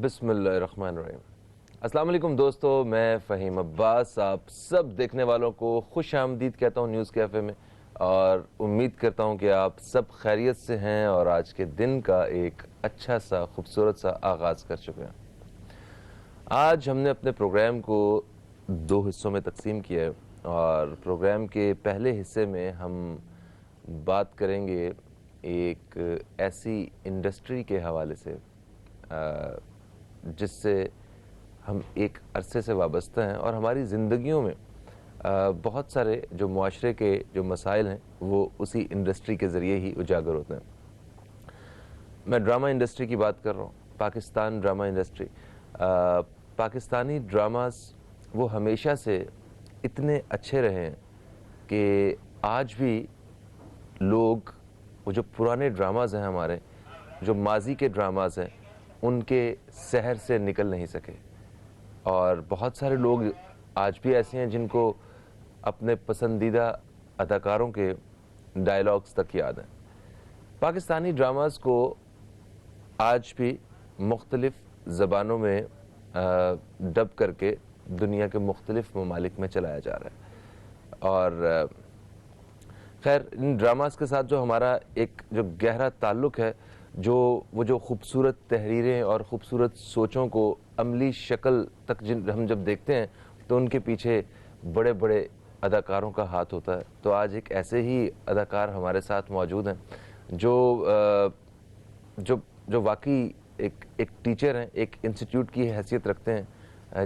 بسم اللہ الرحمن الرحیم۔ السلام علیکم دوستو، میں فہیم عباس آپ سب دیکھنے والوں کو خوش آمدید کہتا ہوں نیوز کیفے میں، اور امید کرتا ہوں کہ آپ سب خیریت سے ہیں اور آج کے دن کا ایک اچھا سا خوبصورت سا آغاز کر چکے ہیں۔ آج ہم نے اپنے پروگرام کو 2 حصوں میں تقسیم کیا ہے، اور پروگرام کے پہلے حصے میں ہم بات کریں گے ایک ایسی انڈسٹری کے حوالے سے جس سے ہم ایک عرصے سے وابستہ ہیں، اور ہماری زندگیوں میں بہت سارے جو معاشرے کے جو مسائل ہیں وہ اسی انڈسٹری کے ذریعے ہی اجاگر ہوتے ہیں۔ میں ڈرامہ انڈسٹری کی بات کر رہا ہوں، Pakistan drama industry. Pakistani dramas وہ ہمیشہ سے اتنے اچھے رہے ہیں کہ آج بھی لوگ وہ جو پرانے ڈراماز ہیں ہمارے، جو ماضی کے ڈراماز ہیں، ان کے سحر سے نکل نہیں سکے، اور بہت سارے لوگ آج بھی ایسے ہیں جن کو اپنے پسندیدہ اداکاروں کے ڈائلاگز تک یاد ہیں۔ پاکستانی ڈراماز کو آج بھی مختلف زبانوں میں ڈب کر کے دنیا کے مختلف ممالک میں چلایا جا رہا ہے، اور خیر ان ڈراماز کے ساتھ جو ہمارا ایک جو گہرا تعلق ہے، وہ جو خوبصورت تحریریں اور خوبصورت سوچوں کو عملی شکل تک ہم جب دیکھتے ہیں تو ان کے پیچھے بڑے بڑے اداکاروں کا ہاتھ ہوتا ہے۔ تو آج ایک ایسے ہی اداکار ہمارے ساتھ موجود ہیں جو واقعی ایک ٹیچر ہیں، ایک انسٹیٹیوٹ کی حیثیت رکھتے ہیں،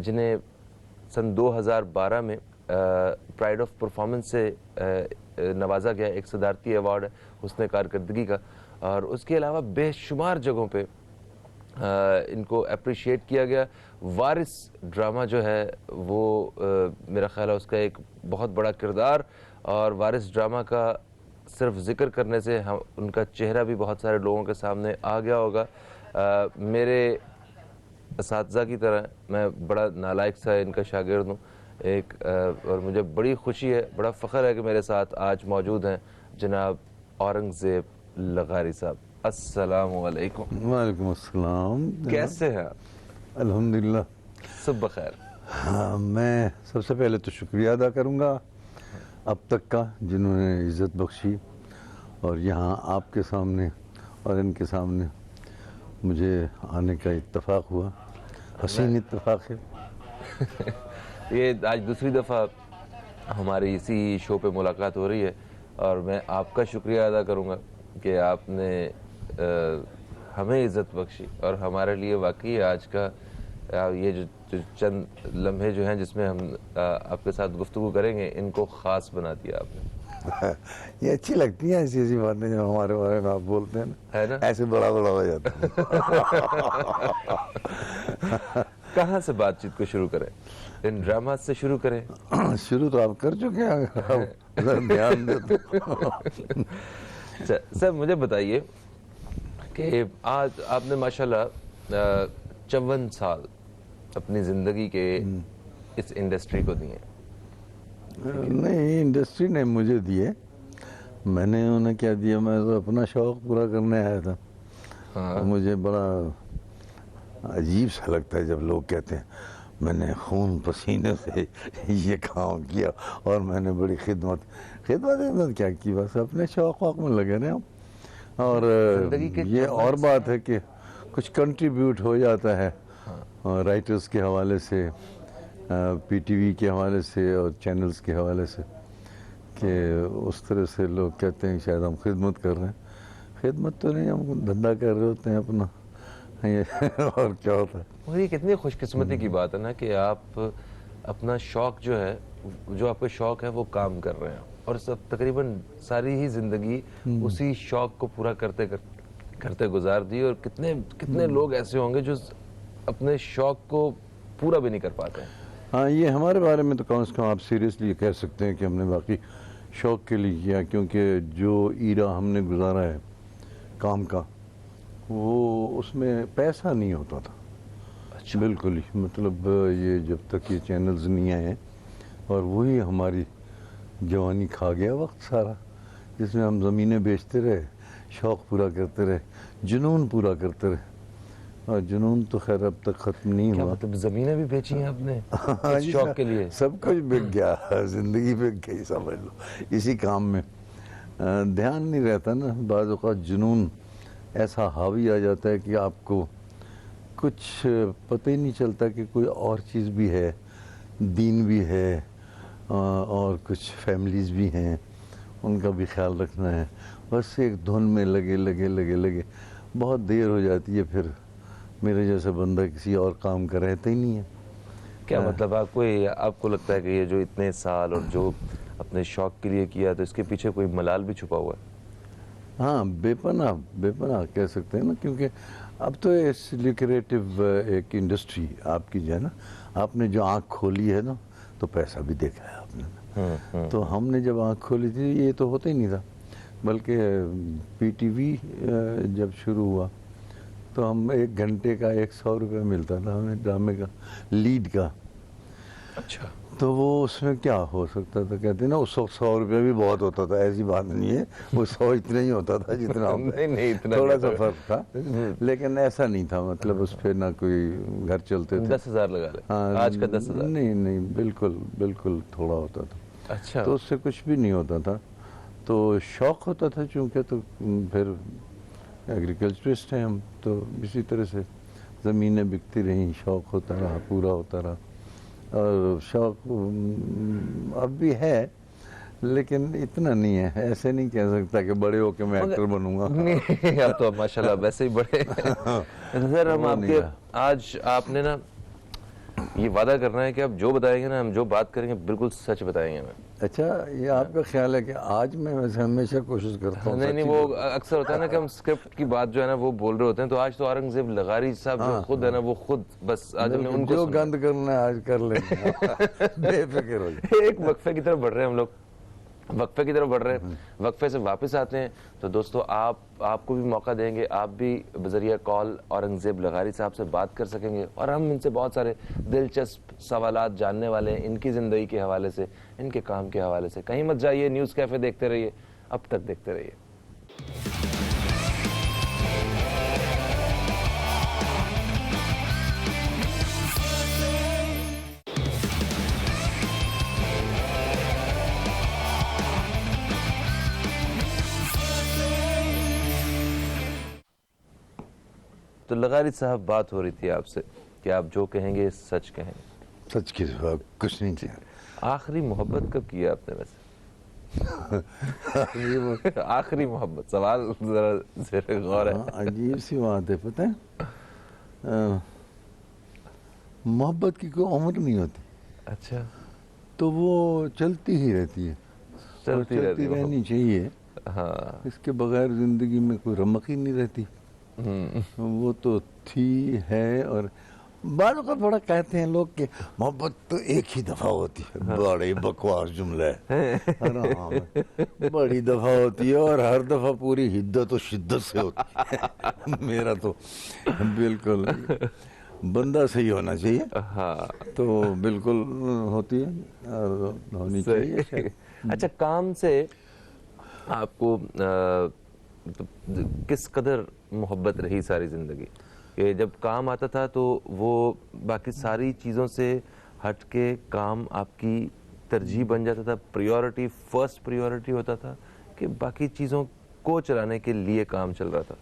جنہیں سن 2012 میں پرائڈ آف پرفارمنس سے نوازا گیا، ایک صدارتی ایوارڈ ہے حسن کارکردگی کا، اور اس کے علاوہ بے شمار جگہوں پہ ان کو اپریشیٹ کیا گیا۔ وارث ڈرامہ جو ہے وہ میرا خیال ہے اس کا ایک بہت بڑا کردار، اور وارث ڈرامہ کا صرف ذکر کرنے سے ان کا چہرہ بھی بہت سارے لوگوں کے سامنے آ گیا ہوگا۔ میرے اساتذہ کی طرح میں بڑا نالائق سا ان کا شاگرد ہوں اور مجھے بڑی خوشی ہے، بڑا فخر ہے کہ میرے ساتھ آج موجود ہیں جناب اورنگزیب لغاری صاحب۔ السلام علیکم۔ وعلیکم السلام۔ کیسے ہیں آپ؟ الحمدللہ سب بخیر۔ میں سب سے پہلے تو شکریہ ادا کروں گا اب تک کا، جنہوں نے عزت بخشی اور یہاں آپ کے سامنے اور ان کے سامنے مجھے آنے کا اتفاق ہوا، حسین اتفاق ہے۔ یہ آج دوسری دفعہ ہماری اسی شو پہ ملاقات ہو رہی ہے، اور میں آپ کا شکریہ ادا کروں گا کہ آپ نے ہمیں عزت بخشی، اور ہمارے لیے واقعی آج کا یہ جو چند لمحے جو ہیں جس میں ہم آپ کے ساتھ گفتگو کریں گے، ان کو خاص بنا دیا آپ نے۔ یہ اچھی لگتی ہیں ایسی باتیں جو ہمارے بارے میں آپ بولتے ہیں ہے نا؟ ایسے بڑا بڑا ہو جاتا ہے۔ کہاں سے بات چیت کو شروع کریں؟ ان ڈراماز سے شروع کریں؟ شروع تو آپ کر چکے ہیں، ذرا دھیان دیتے۔ سر مجھے بتائیے کہ آج آپ نے ماشاءاللہ 54 سال اپنی زندگی کے اس انڈسٹری کو دیے۔ نہیں، انڈسٹری نے مجھے دیے، میں نے انہیں کیا دیا، میں تو اپنا شوق پورا کرنے آیا تھا۔ ہاں، مجھے بڑا عجیب سا لگتا ہے جب لوگ کہتے ہیں میں نے خون پسینے سے یہ کام کیا اور میں نے بڑی خدمت کیا کی، بس اپنے شوق واق میں لگے رہے ہم۔ اور زندگی کے یہ اور بات ہے کہ کچھ کنٹریبیوٹ ہو جاتا ہے رائٹرز کے حوالے سے، پی ٹی وی کے حوالے سے اور چینلز کے حوالے سے، کہ اس طرح سے لوگ کہتے ہیں شاید ہم خدمت کر رہے ہیں۔ خدمت تو نہیں، ہم دھندا کر رہے ہوتے ہیں اپنا، اور کیا ہوتا ہے۔ اور یہ کتنی خوش قسمتی کی بات ہے نا کہ آپ اپنا شوق جو ہے، جو آپ کا شوق ہے وہ کام کر رہے ہیں، اور سب تقریباً ساری ہی زندگی اسی شوق کو پورا کرتے گزار دی، اور کتنے لوگ ایسے ہوں گے جو اپنے شوق کو پورا بھی نہیں کر پاتے ہیں۔ ہاں، یہ ہمارے بارے میں تو کم از کم آپ سیریسلی کہہ سکتے ہیں کہ ہم نے باقی شوق کے لیے کیا، کیونکہ جو ایرا ہم نے گزارا ہے کام کا، وہ اس میں پیسہ نہیں ہوتا تھا بالکل ہی، مطلب یہ جب تک یہ چینلز نہیں آئے، اور وہی ہماری جوانی کھا گیا وقت سارا، جس میں ہم زمینیں بیچتے رہے، شوق پورا کرتے رہے، جنون پورا کرتے رہے، اور جنون تو خیر اب تک ختم نہیں کیا ہوا. مطلب زمینیں بھی بیچی ہیں آپ نے ہاں اس جی، شوق کے لیے؟ سب کچھ بک گیا، زندگی بک گئی سمجھ لو اسی کام میں. دھیان نہیں رہتا نا، بعض اوقات جنون ایسا حاوی آ جاتا ہے کہ آپ کو کچھ پتہ ہی نہیں چلتا کہ کوئی اور چیز بھی ہے، دین بھی ہے، اور کچھ فیملیز بھی ہیں، ان کا بھی خیال رکھنا ہے. بس ایک دھن میں لگے بہت دیر ہو جاتی ہے، پھر میرے جیسا بندہ کسی اور کام کا رہتا ہی نہیں ہے. کیا مطلب آپ کو لگتا ہے کہ یہ جو اتنے سال اور جو اپنے شوق کے لیے کیا تو اس کے پیچھے کوئی ملال بھی چھپا ہوا ہے؟ ہاں، بے پناہ کہہ سکتے ہیں نا، کیونکہ اب تو اس لیکریٹو ایک انڈسٹری آپ کی جو ہے نا، آپ نے جو آنکھ کھولی ہے نا تو پیسہ بھی دیکھا ہے آپ نے. تو ہم نے جب آنکھ کھولی تھی یہ تو ہوتا ہی نہیں تھا، بلکہ پی ٹی وی جب شروع ہوا تو ہم 1 گھنٹے کا 100 روپے ملتا تھا ہمیں ڈرامے کا لیڈ کا. اچھا. تو وہ اس میں کیا ہو سکتا تھا، کہتے ہیں نا اس وقت 100 روپے بھی بہت ہوتا تھا، ایسی بات نہیں ہے، وہ 100 اتنا ہی ہوتا تھا جتنا ہوتا نہیں ہے، اتنا تھوڑا نہیں سا ہوتا. فرق تھا، لیکن ایسا نہیں تھا. مطلب اس پہ نہ کوئی گھر چلتے تھے. 10,000 لگا لیں، ہاں، آج کا 10,000. نہیں بالکل تھوڑا ہوتا تھا. اچھا. تو اس سے کچھ بھی نہیں ہوتا تھا. تو شوق ہوتا تھا چونکہ، تو پھر ایگریکلچرسٹ ہیں ہم، تو اسی طرح سے زمینیں بکتی رہیں، شوق ہوتا رہا، پورا ہوتا رہا. اور شوق اب بھی ہے لیکن اتنا نہیں ہے، ایسے نہیں کہہ سکتا کہ بڑے ہو کے میں ایکٹر بنوں گا. نہیں اب تو ماشاءاللہ ویسے ہی بڑے سر. ہم وہ آپ نہیں کے رہا. آج آپ نے نا یہ وعدہ کرنا ہے کہ آپ جو بتائیں گے نا، ہم جو بات کریں گے بالکل سچ بتائیں گے. ہمیں اچھا، یہ آپ کا خیال ہے کہ آج میں ویسے ہمیشہ کوشش کرتا ہوں نہیں سچ ہی وہ بولوں. اکثر ہوتا ہے نا کہ ہم اسکرپٹ کی بات جو ہے نا وہ بول رہے ہوتے ہیں، تو آج تو اورنگزیب لغاری صاحب جو خود ہے نا وہ خود بس آج ہم نے ان کو جو سننا گند کرنا ہے آج کر لیں گے. بے فکر ہو جائے. ایک وقفے کی طرف بڑھ رہے ہیں ہم لوگ، وقفے کی طرف بڑھ رہے ہیں. وقفے سے واپس آتے ہیں تو دوستو آپ کو بھی موقع دیں گے، آپ بھی بذریعہ کال اورنگزیب لغاری صاحب سے بات کر سکیں گے، اور ہم ان سے بہت سارے دلچسپ سوالات جاننے والے ہیں، ان کی زندگی کے حوالے سے، ان کے کام کے حوالے سے. کہیں مت جائیے، نیوز کیفے دیکھتے رہیے، اب تک دیکھتے رہیے. تو لغاری صاحب بات ہو رہی تھی آپ سے کہ آپ جو کہیں گے سچ کہیں گے. سچ کی کچھ نہیں کیا. آخری محبت کب کی آپ نے ویسے؟ آخری محبت، سوال ذرا زیر غور ہے. عجیب سی بات ہے، پتہ ہے محبت کی کوئی عمر نہیں ہوتی. اچھا. تو وہ چلتی ہی رہتی ہے اور چلتی رہنی چاہیے. ہاں. اس کے بغیر زندگی میں کوئی رمق ہی نہیں رہتی. وہ تو تھی ہے. اور بعض اوقات بڑا کہتے ہیں لوگ کہ محبت تو ایک ہی دفعہ ہوتی ہے. بڑی بکواس جملہ ہے. بڑی دفعہ ہوتی ہے اور ہر دفعہ پوری حدت و شدت سے ہوتی ہے. میرا تو بالکل بندہ صحیح ہونا چاہیے. ہاں تو بالکل ہوتی ہے اور ہونی چاہیے شاید. اچھا، کام سے آپ کو کس قدر محبت رہی ساری زندگی؟ کہ جب کام آتا تھا تو وہ باقی ساری چیزوں سے ہٹ کے کام آپ کی ترجیح بن جاتا تھا، پریورٹی، فرسٹ پریورٹی ہوتا تھا، کہ باقی چیزوں کو چلانے کے لیے کام چل رہا تھا؟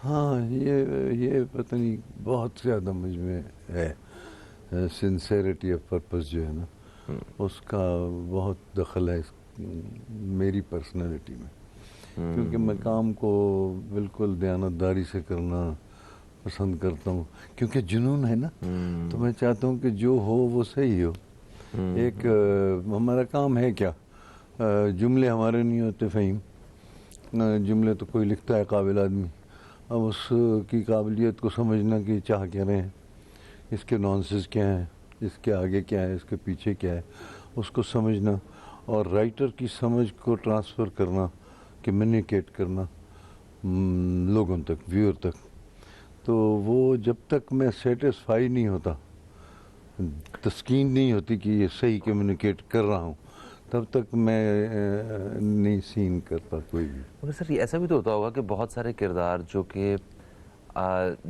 ہاں، یہ پتہ نہیں بہت زیادہ مجھ میں ہے. سنسیریٹی آف پرپس جو ہے نا، اس کا بہت دخل ہے میری پرسنالٹی میں. کیونکہ میں کام کو بالکل دیانتداری سے کرنا پسند کرتا ہوں، کیونکہ جنون ہے نا. تو میں چاہتا ہوں کہ جو ہو وہ صحیح ہو. ایک ہمارا کام ہے کیا، جملے ہمارے نہیں ہوتے فہیم. جملے تو کوئی لکھتا ہے قابل آدمی. اب اس کی قابلیت کو سمجھنا کہ چاہ کیا رہے ہیں، اس کے نانسز کیا ہیں، اس کے آگے کیا ہے، اس کے پیچھے کیا ہے، اس کو سمجھنا اور رائٹر کی سمجھ کو ٹرانسفر کرنا، کمیونیکیٹ کرنا لوگوں تک، ویور تک. تو وہ جب تک میں سیٹسفائی نہیں ہوتا، تسکین نہیں ہوتی کہ یہ صحیح کمیونیکیٹ کر رہا ہوں، تب تک میں نہیں سین کرتا کوئی بھی. مگر سر یہ ایسا بھی تو ہوتا ہوگا کہ بہت سارے کردار جو کہ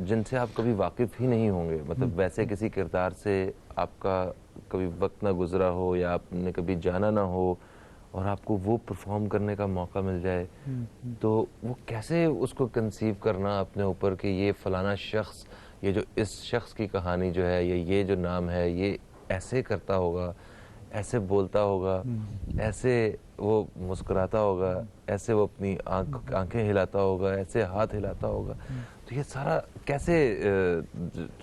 جن سے آپ کبھی واقف ہی نہیں ہوں گے، مطلب ویسے کسی کردار سے آپ کا کبھی وقت نہ گزرا ہو یا آپ نے کبھی جانا نہ ہو اور آپ کو وہ پرفارم کرنے کا موقع مل جائے، تو وہ کیسے اس کو کنسیو کرنا اپنے اوپر کہ یہ فلانا شخص، یہ جو اس شخص کی کہانی جو ہے، یہ جو نام ہے، یہ ایسے کرتا ہوگا، ایسے بولتا ہوگا، ایسے وہ مسکراتا ہوگا، ایسے وہ اپنی آنکھیں ہلاتا ہوگا، ایسے ہاتھ ہلاتا ہوگا، تو یہ سارا کیسے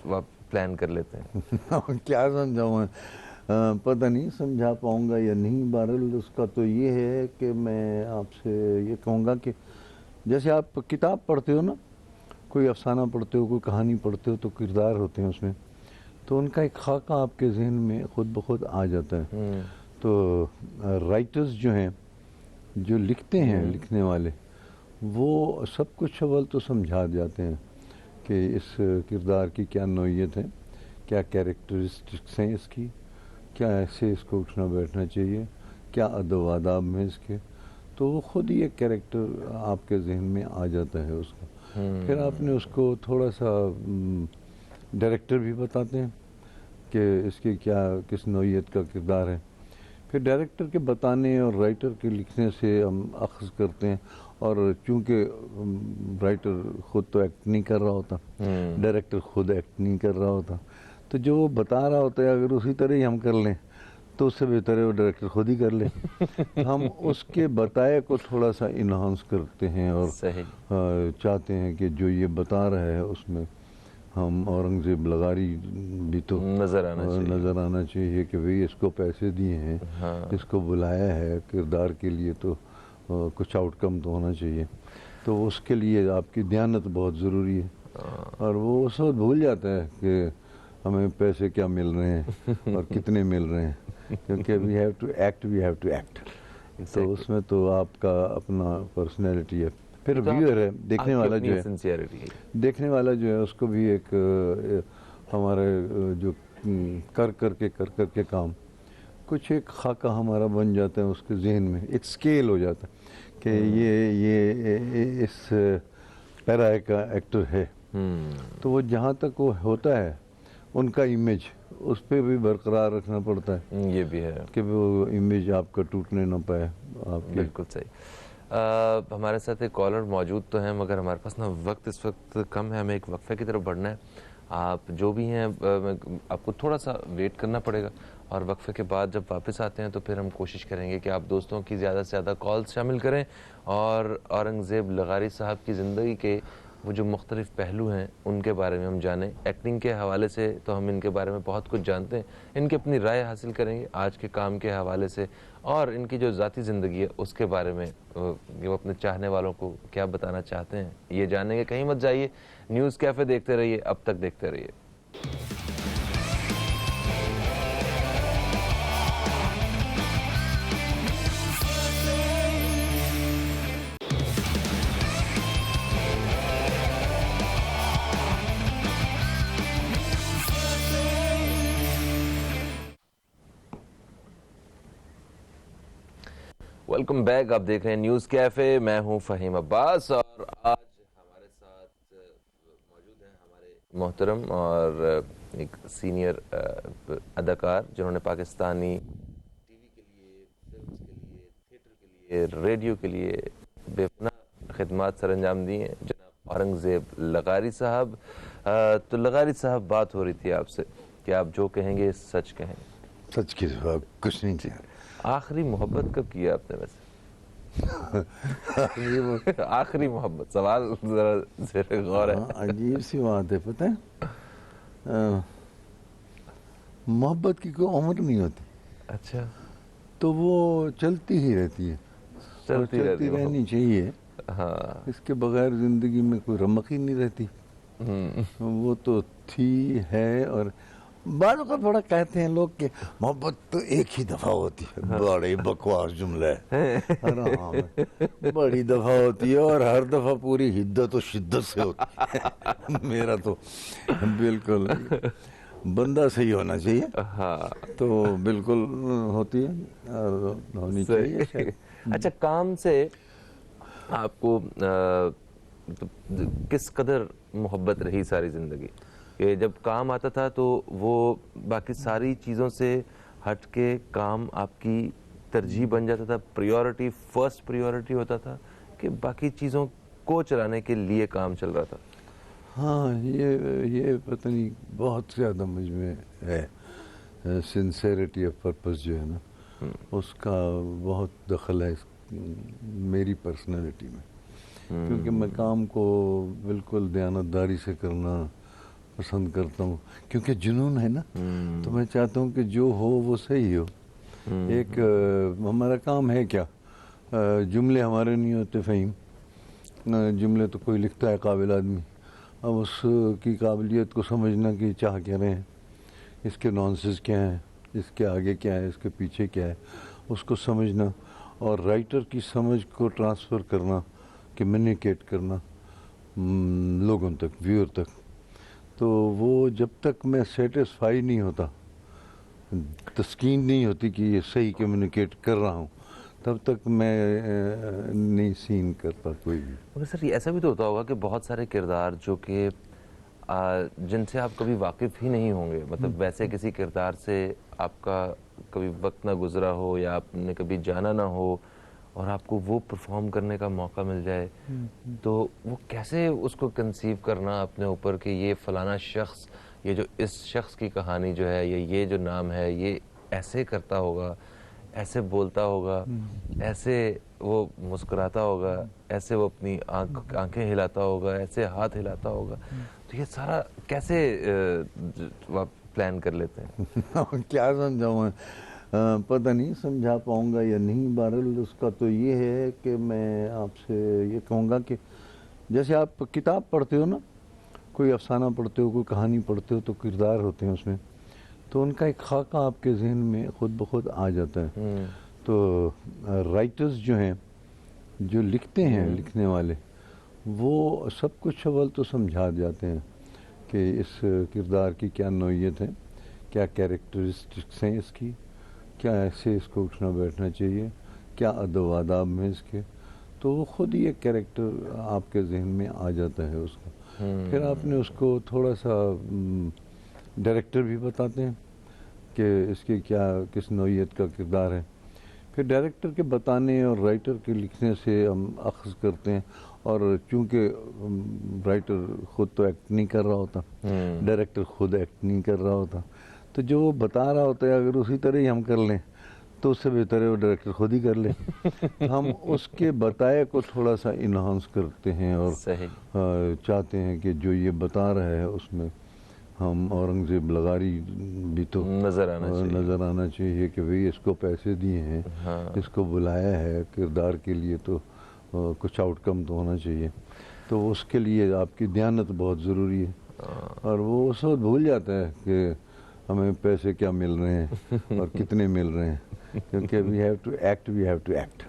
آپ پلان کر لیتے ہیں؟ کیا سمجھاؤں میں، پتہ نہیں سمجھا پاؤں گا یا نہیں. بہرحال اس کا تو یہ ہے کہ میں آپ سے یہ کہوں گا کہ جیسے آپ کتاب پڑھتے ہو نا، کوئی افسانہ پڑھتے ہو، کوئی کہانی پڑھتے ہو، تو کردار ہوتے ہیں اس میں، تو ان کا ایک خاکہ آپ کے ذہن میں خود بخود آ جاتا ہے. تو رائٹرز جو ہیں، جو لکھتے ہیں، لکھنے والے، وہ سب کچھ اول تو سمجھا جاتے ہیں کہ اس کردار کی کیا نوعیت ہے، کیا کیریکٹرسٹکس ہیں اس کی، کیا ایسے اس کو اٹھنا بیٹھنا چاہیے، کیا ادب و آداب میں اس کے، تو وہ خود ہی ایک کیریکٹر آپ کے ذہن میں آ جاتا ہے اس کا. پھر آپ نے اس کو تھوڑا سا ڈائریکٹر بھی بتاتے ہیں کہ اس کی کیا کس نوعیت کا کردار ہے. پھر ڈائریکٹر کے بتانے اور رائٹر کے لکھنے سے ہم اخذ کرتے ہیں، اور چونکہ رائٹر خود تو ایکٹ نہیں کر رہا ہوتا، ڈائریکٹر خود ایکٹ نہیں کر رہا ہوتا، تو جو وہ بتا رہا ہوتا ہے اگر اسی طرح ہی ہم کر لیں تو اس سے بہتر ہے وہ ڈائریکٹر خود ہی کر لے. ہم اس کے بتائے کو تھوڑا سا انہانس کرتے ہیں اور چاہتے ہیں کہ جو یہ بتا رہا ہے اس میں ہم اورنگزیب لغاری بھی تو نظر آنا چاہیے کہ بھئی اس کو پیسے دیے ہیں، اس کو بلایا ہے کردار کے لیے، تو کچھ آؤٹ کم تو ہونا چاہیے. تو اس کے لیے آپ کی دیانت بہت ضروری ہے، اور وہ اس وقت بھول جاتا ہے کہ ہمیں پیسے کیا مل رہے ہیں اور کتنے مل رہے ہیں، کیونکہ وی ہیو ٹو ایکٹ. تو اس میں تو آپ کا اپنا پرسنالٹی ہے. پھر ویور ہے، دیکھنے والا جو ہے اس کو بھی ایک ہمارے جو کر کے کام کچھ ایک خاکہ ہمارا بن جاتا ہے اس کے ذہن میں، ایک سکیل ہو جاتا ہے کہ یہ اس پیرا کا ایکٹر ہے. تو وہ جہاں تک وہ ہوتا ہے ان کا امیج اس پہ بھی برقرار رکھنا پڑتا ہے. یہ بھی ہے کہ وہ امیج آپ کا ٹوٹنے نہ پائے. بالکل صحیح. ہمارے ساتھ ایک کالر موجود تو ہیں، مگر ہمارے پاس نا وقت اس وقت کم ہے، ہمیں ایک وقفے کی طرف بڑھنا ہے. آپ جو بھی ہیں آپ کو تھوڑا سا ویٹ کرنا پڑے گا، اور وقفے کے بعد جب واپس آتے ہیں تو پھر ہم کوشش کریں گے کہ آپ دوستوں کی زیادہ سے زیادہ کالز شامل کریں اور اورنگزیب لغاری صاحب کی زندگی کے وہ جو مختلف پہلو ہیں ان کے بارے میں ہم جانیں. ایکٹنگ کے حوالے سے تو ہم ان کے بارے میں بہت کچھ جانتے ہیں، ان کی اپنی رائے حاصل کریں گے آج کے کام کے حوالے سے، اور ان کی جو ذاتی زندگی ہے اس کے بارے میں وہ اپنے چاہنے والوں کو کیا بتانا چاہتے ہیں یہ جانیں گے. کہیں مت جائیے، نیوز کیفے دیکھتے رہیے، اب تک دیکھتے رہیے. ویلکم بیک، آپ دیکھ رہے ہیں نیوز کیفے، میں ہوں فہیم عباس، اور آج ہمارے ساتھ موجود ہیں ہمارے محترم اور ایک سینئر اداکار جنہوں نے پاکستانی ٹی وی کے لیے، فلمز کے لیے، تھیٹر کے لیے، ریڈیو کے لیے بے پناہ خدمات سر انجام دی ہیں، جناب اورنگزیب لغاری صاحب. تو لغاری صاحب، بات ہو رہی تھی آپ سے کہ آپ جو کہیں گے سچ کہیں. سچ کی سوا کچھ نہیں چاہیے. آخری محبت کب کیا آپ نے ویسے؟ آخری محبت، سوال ذرا زیر غور ہے. عجیب سی بات ہے، پتہ ہے محبت کی کوئی عمر نہیں ہوتی. اچھا. تو وہ چلتی ہی رہتی ہے، اور چلتی رہنی چاہیے. ہاں، اس کے بغیر زندگی میں کوئی رمق ہی نہیں رہتی. وہ تو تھی، ہے. اور بعض اوقات بڑا کہتے ہیں لوگ کہ محبت تو ایک ہی دفعہ ہوتی ہے. بڑی بکواس جملہ ہے، حرام ہے. بڑی دفعہ ہوتی ہے اور ہر دفعہ پوری حدت و شدت سے ہوتی ہے. میرا تو بالکل بندہ صحیح ہونا چاہیے. تو بالکل ہوتی ہے اور ہونی چاہیے شاید. اچھا، کام سے آپ کو کس قدر محبت رہی ساری زندگی کہ جب کام آتا تھا تو وہ باقی ساری چیزوں سے ہٹ کے کام آپ کی ترجیح بن جاتا تھا, پریورٹی, فرسٹ پریورٹی ہوتا تھا کہ باقی چیزوں کو چلانے کے لیے کام چل رہا تھا؟ ہاں, یہ پتہ نہیں بہت زیادہ مجھ میں ہے سنسیریٹی آف پرپز جو ہے نا, اس کا بہت دخل ہے میری پرسنالٹی میں, کیونکہ میں کام کو بالکل دیانتداری سے کرنا پسند کرتا ہوں, کیونکہ جنون ہے نا, تو میں چاہتا ہوں کہ جو ہو وہ صحیح ہو. ایک ہمارا کام ہے کیا, جملے ہمارے نہیں ہوتے فہیم, جملے تو کوئی لکھتا ہے قابل آدمی, اب اس کی قابلیت کو سمجھنا کہ چاہ کیا رہے ہیں, اس کے نانسز کیا ہیں, اس کے آگے کیا ہے, اس کے پیچھے کیا ہے, اس کو سمجھنا, اور رائٹر کی سمجھ کو ٹرانسفر کرنا, کمیونیکیٹ کرنا لوگوں تک, ویور تک. تو وہ جب تک میں سیٹسفائی نہیں ہوتا, تسکین نہیں ہوتی کہ یہ صحیح کمیونیکیٹ کر رہا ہوں, تب تک میں نہیں سین کرتا کوئی بھی. مگر سر یہ ایسا بھی تو ہوتا ہوگا کہ بہت سارے کردار جو کہ جن سے آپ کبھی واقف ہی نہیں ہوں گے, مطلب ویسے کسی کردار سے آپ کا کبھی وقت نہ گزرا ہو یا آپ نے کبھی جانا نہ ہو, اور آپ کو وہ پرفارم کرنے کا موقع مل جائے, تو وہ کیسے اس کو کنسیو کرنا اپنے اوپر کہ یہ فلانا شخص, یہ جو اس شخص کی کہانی جو ہے, یہ جو نام ہے, یہ ایسے کرتا ہوگا, ایسے بولتا ہوگا, ایسے وہ مسکراتا ہوگا, ایسے وہ اپنی آنکھیں ہلاتا ہوگا, ایسے ہاتھ ہلاتا ہوگا, تو یہ سارا کیسے پلان کر لیتے ہیں؟ کیا سمجھاؤں میں, پتہ نہیں سمجھا پاؤں گا یا نہیں. بہرحال اس کا تو یہ ہے کہ میں آپ سے یہ کہوں گا کہ جیسے آپ کتاب پڑھتے ہو نا, کوئی افسانہ پڑھتے ہو, کوئی کہانی پڑھتے ہو, تو کردار ہوتے ہیں اس میں, تو ان کا ایک خاکہ آپ کے ذہن میں خود بخود آ جاتا ہے. تو رائٹرز جو ہیں, جو لکھتے ہیں, لکھنے والے, وہ سب کچھ اول تو سمجھا جاتے ہیں کہ اس کردار کی کیا نوعیت ہے, کیا کیریکٹرسٹکس ہیں اس کی, کیا ایسے اس کو اٹھنا بیٹھنا چاہیے, کیا ادب و آداب میں اس کے, تو وہ خود ہی ایک کیریکٹر آپ کے ذہن میں آ جاتا ہے اس کا. پھر آپ نے اس کو تھوڑا سا ڈائریکٹر بھی بتاتے ہیں کہ اس کے کیا کس نوعیت کا کردار ہے. پھر ڈائریکٹر کے بتانے اور رائٹر کے لکھنے سے ہم اخذ کرتے ہیں, اور چونکہ رائٹر خود تو ایکٹ نہیں کر رہا ہوتا, ڈائریکٹر خود ایکٹ نہیں کر رہا ہوتا, تو جو وہ بتا رہا ہوتا ہے اگر اسی طرح ہی ہم کر لیں تو اس سے بہتر ہے وہ ڈائریکٹر خود ہی کر لے. ہم اس کے بتائے کو تھوڑا سا انہانس کرتے ہیں اور چاہتے ہیں کہ جو یہ بتا رہا ہے اس میں ہم اورنگزیب لغاری بھی تو نظر آنا چاہیے کہ بھئی اس کو پیسے دیے ہیں, اس کو بلایا ہے کردار کے لیے, تو کچھ آؤٹ کم تو ہونا چاہیے. تو اس کے لیے آپ کی دیانت بہت ضروری ہے, اور وہ اس وقت بھول جاتا ہے کہ ہمیں پیسے کیا مل رہے ہیں اور کتنے مل رہے ہیں, کیونکہ وی ہیو ٹو ایکٹ.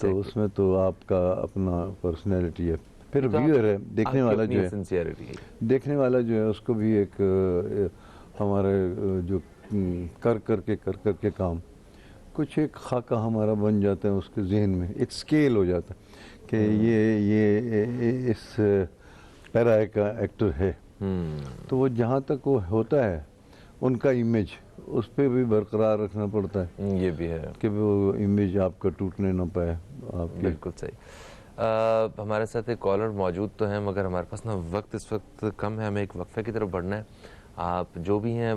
تو اس میں تو آپ کا اپنا پرسنالٹی ہے. پھر ویور ہے, دیکھنے والا جو ہے اس کو بھی ایک ہمارے جو کر کے کام, کچھ ایک خاکہ ہمارا بن جاتا ہے اس کے ذہن میں, ایک سکیل ہو جاتا ہے کہ یہ اس پیرا کا ایکٹر ہے. تو وہ جہاں تک وہ ہوتا ہے ان کا امیج اس پہ بھی برقرار رکھنا پڑتا ہے. یہ بھی ہے کہ وہ امیج آپ کا ٹوٹنے نہ پائے. بالکل صحیح. ہمارے ساتھ ایک کالر موجود تو ہیں, مگر ہمارے پاس نا وقت اس وقت کم ہے, ہمیں ایک وقفے کی طرف بڑھنا ہے. آپ جو بھی ہیں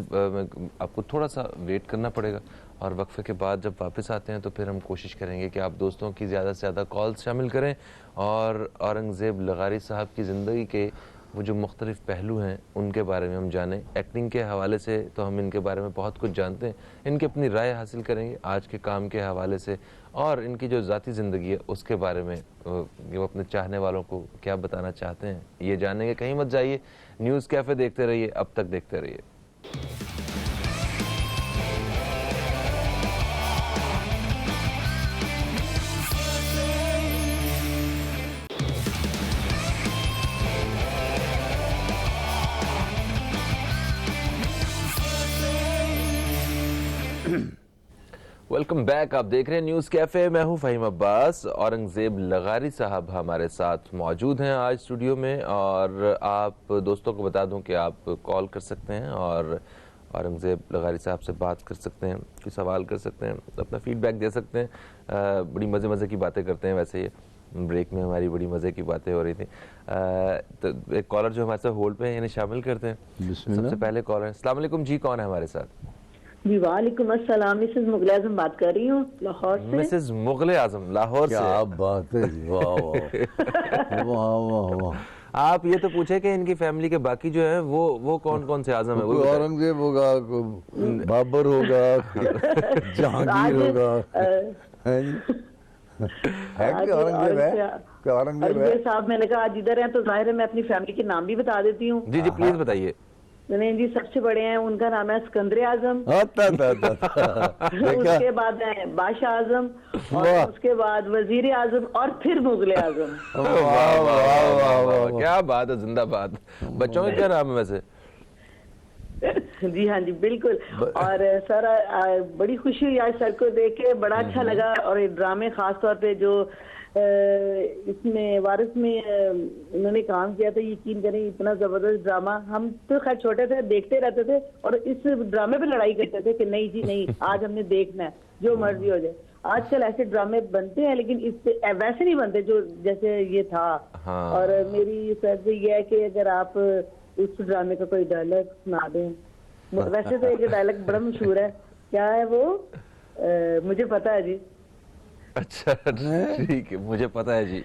آپ کو تھوڑا سا ویٹ کرنا پڑے گا, اور وقفے کے بعد جب واپس آتے ہیں تو پھر ہم کوشش کریں گے کہ آپ دوستوں کی زیادہ سے زیادہ کالز شامل کریں, اور اورنگزیب لغاری صاحب کی زندگی کے وہ جو مختلف پہلو ہیں ان کے بارے میں ہم جانیں. ایکٹنگ کے حوالے سے تو ہم ان کے بارے میں بہت کچھ جانتے ہیں, ان کی اپنی رائے حاصل کریں گے آج کے کام کے حوالے سے, اور ان کی جو ذاتی زندگی ہے اس کے بارے میں وہ اپنے چاہنے والوں کو کیا بتانا چاہتے ہیں یہ جانیں گے. کہیں مت جائیے, نیوز کیفے دیکھتے رہیے, اب تک دیکھتے رہیے. Welcome back. آپ دیکھ رہے ہیں نیوز کیفے. میں ہوں فہیم عباس. اورنگزیب لغاری صاحب ہمارے ساتھ موجود ہیں آج اسٹوڈیو میں, اور آپ دوستوں کو بتا دوں کہ آپ کال کر سکتے ہیں اور اورنگزیب لغاری صاحب سے بات کر سکتے ہیں, کوئی سوال کر سکتے ہیں, اپنا فیڈ بیک دے سکتے ہیں. بڑی مزے کی باتیں کرتے ہیں. ویسے یہ بریک میں ہماری بڑی مزے کی باتیں ہو رہی تھیں. تو ایک کالر جو ہمارے ساتھ ہولڈ پہ ہیں انہیں شامل کرتے ہیں. بسم سب اللہ. سے پہلے کالر. السلام علیکم جی, کون ہے ہمارے ساتھ؟ جی وعلیکم السلام. مسز مغل اعظم بات کر رہی ہوں لاہور سے. مسز مغل اعظم لاہور سے. کیا بات ہے جی, واہ واہ واہ واہ واہ. آپ یہ تو پوچھے کہ ان کی فیملی کے باقی جو ہیں وہ کون سے اعظم ہیں, وہ کوئی بتائیں. اورنگزیب ہوگا, کوئی بابر ہوگا, کوئی جہانگیر ہوگا. ہے جی, ہے کہ اورنگزیب ہے, کہ اورنگزیب ہے. اورنگزیب صاحب میں نے کہا آج ادھر ہیں تو ظاہر ہے میں اپنی فیملی کے نام بھی بتا دیتی ہوں. جی پلیز بتائیے. نہیں جی, سب سے بڑے ہیں, ان کا نام ہے اسکندر اعظم. اس کے بعد ہے بادشاہ اعظم, اور اس کے بعد وزیر اعظم, اور پھر مغل اعظم. واہ واہ واہ واہ, کیا بات ہے, زندہ باد. بچوں کا کیا نام ہے ویسے؟ جی ہاں جی بالکل. اور سر بڑی خوشی ہوئی آج سر کو دیکھ کے, بڑا اچھا لگا. اور ڈرامے خاص طور پہ جو اس میں وارث میں انہوں نے کام کیا تھا, یقین کریں اتنا زبردست ڈرامہ. ہم تو خیر چھوٹے تھے, دیکھتے رہتے تھے اور اس ڈرامے پہ لڑائی کرتے تھے کہ نہیں جی نہیں, آج ہم نے دیکھنا ہے جو مرضی ہو جائے. آج کل ایسے ڈرامے بنتے ہیں لیکن اس سے ویسے نہیں بنتے جو جیسے یہ تھا. اور میری سر سے یہ ہے کہ اگر آپ اس ڈرامے کا کوئی ڈائلاگ سنا دیں. ویسے تو ایک ڈائلاگ بڑا مشہور ہے, کیا ہے وہ, مجھے پتا ہے جی. اچھا ٹھیک ہے, مجھے پتا ہے جی.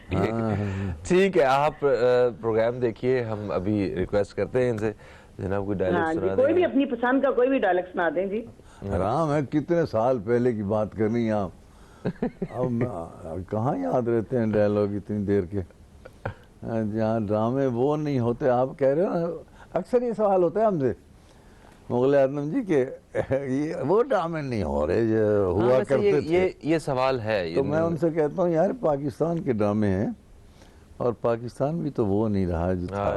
ٹھیک ہے, آپ پروگرام دیکھیے, ہم ابھی ریکویسٹ کرتے ہیں ان سے جناب کوئی ڈائلاگ سنا دیں. کوئی بھی اپنی پسند کا کوئی بھی ڈائلاگ سنا دیں جی. حرام ہے, کتنے سال پہلے کی بات کرنی آپ, اب کہاں یاد رہتے ہیں ڈائلاگ اتنی دیر کے. جہاں ڈرامے وہ نہیں ہوتے, آپ کہہ رہے ہو نا, اکثر یہ سوال ہوتا ہے ہم سے مغل اعظم جی کہ وہ ڈرامے نہیں ہو رہے جو ہوا کرتے تھے. یہ سوال ہے. تو میں ان سے کہتا ہوں یار پاکستان کے ڈرامے ہیں, اور پاکستان بھی تو وہ نہیں رہا جو تھا.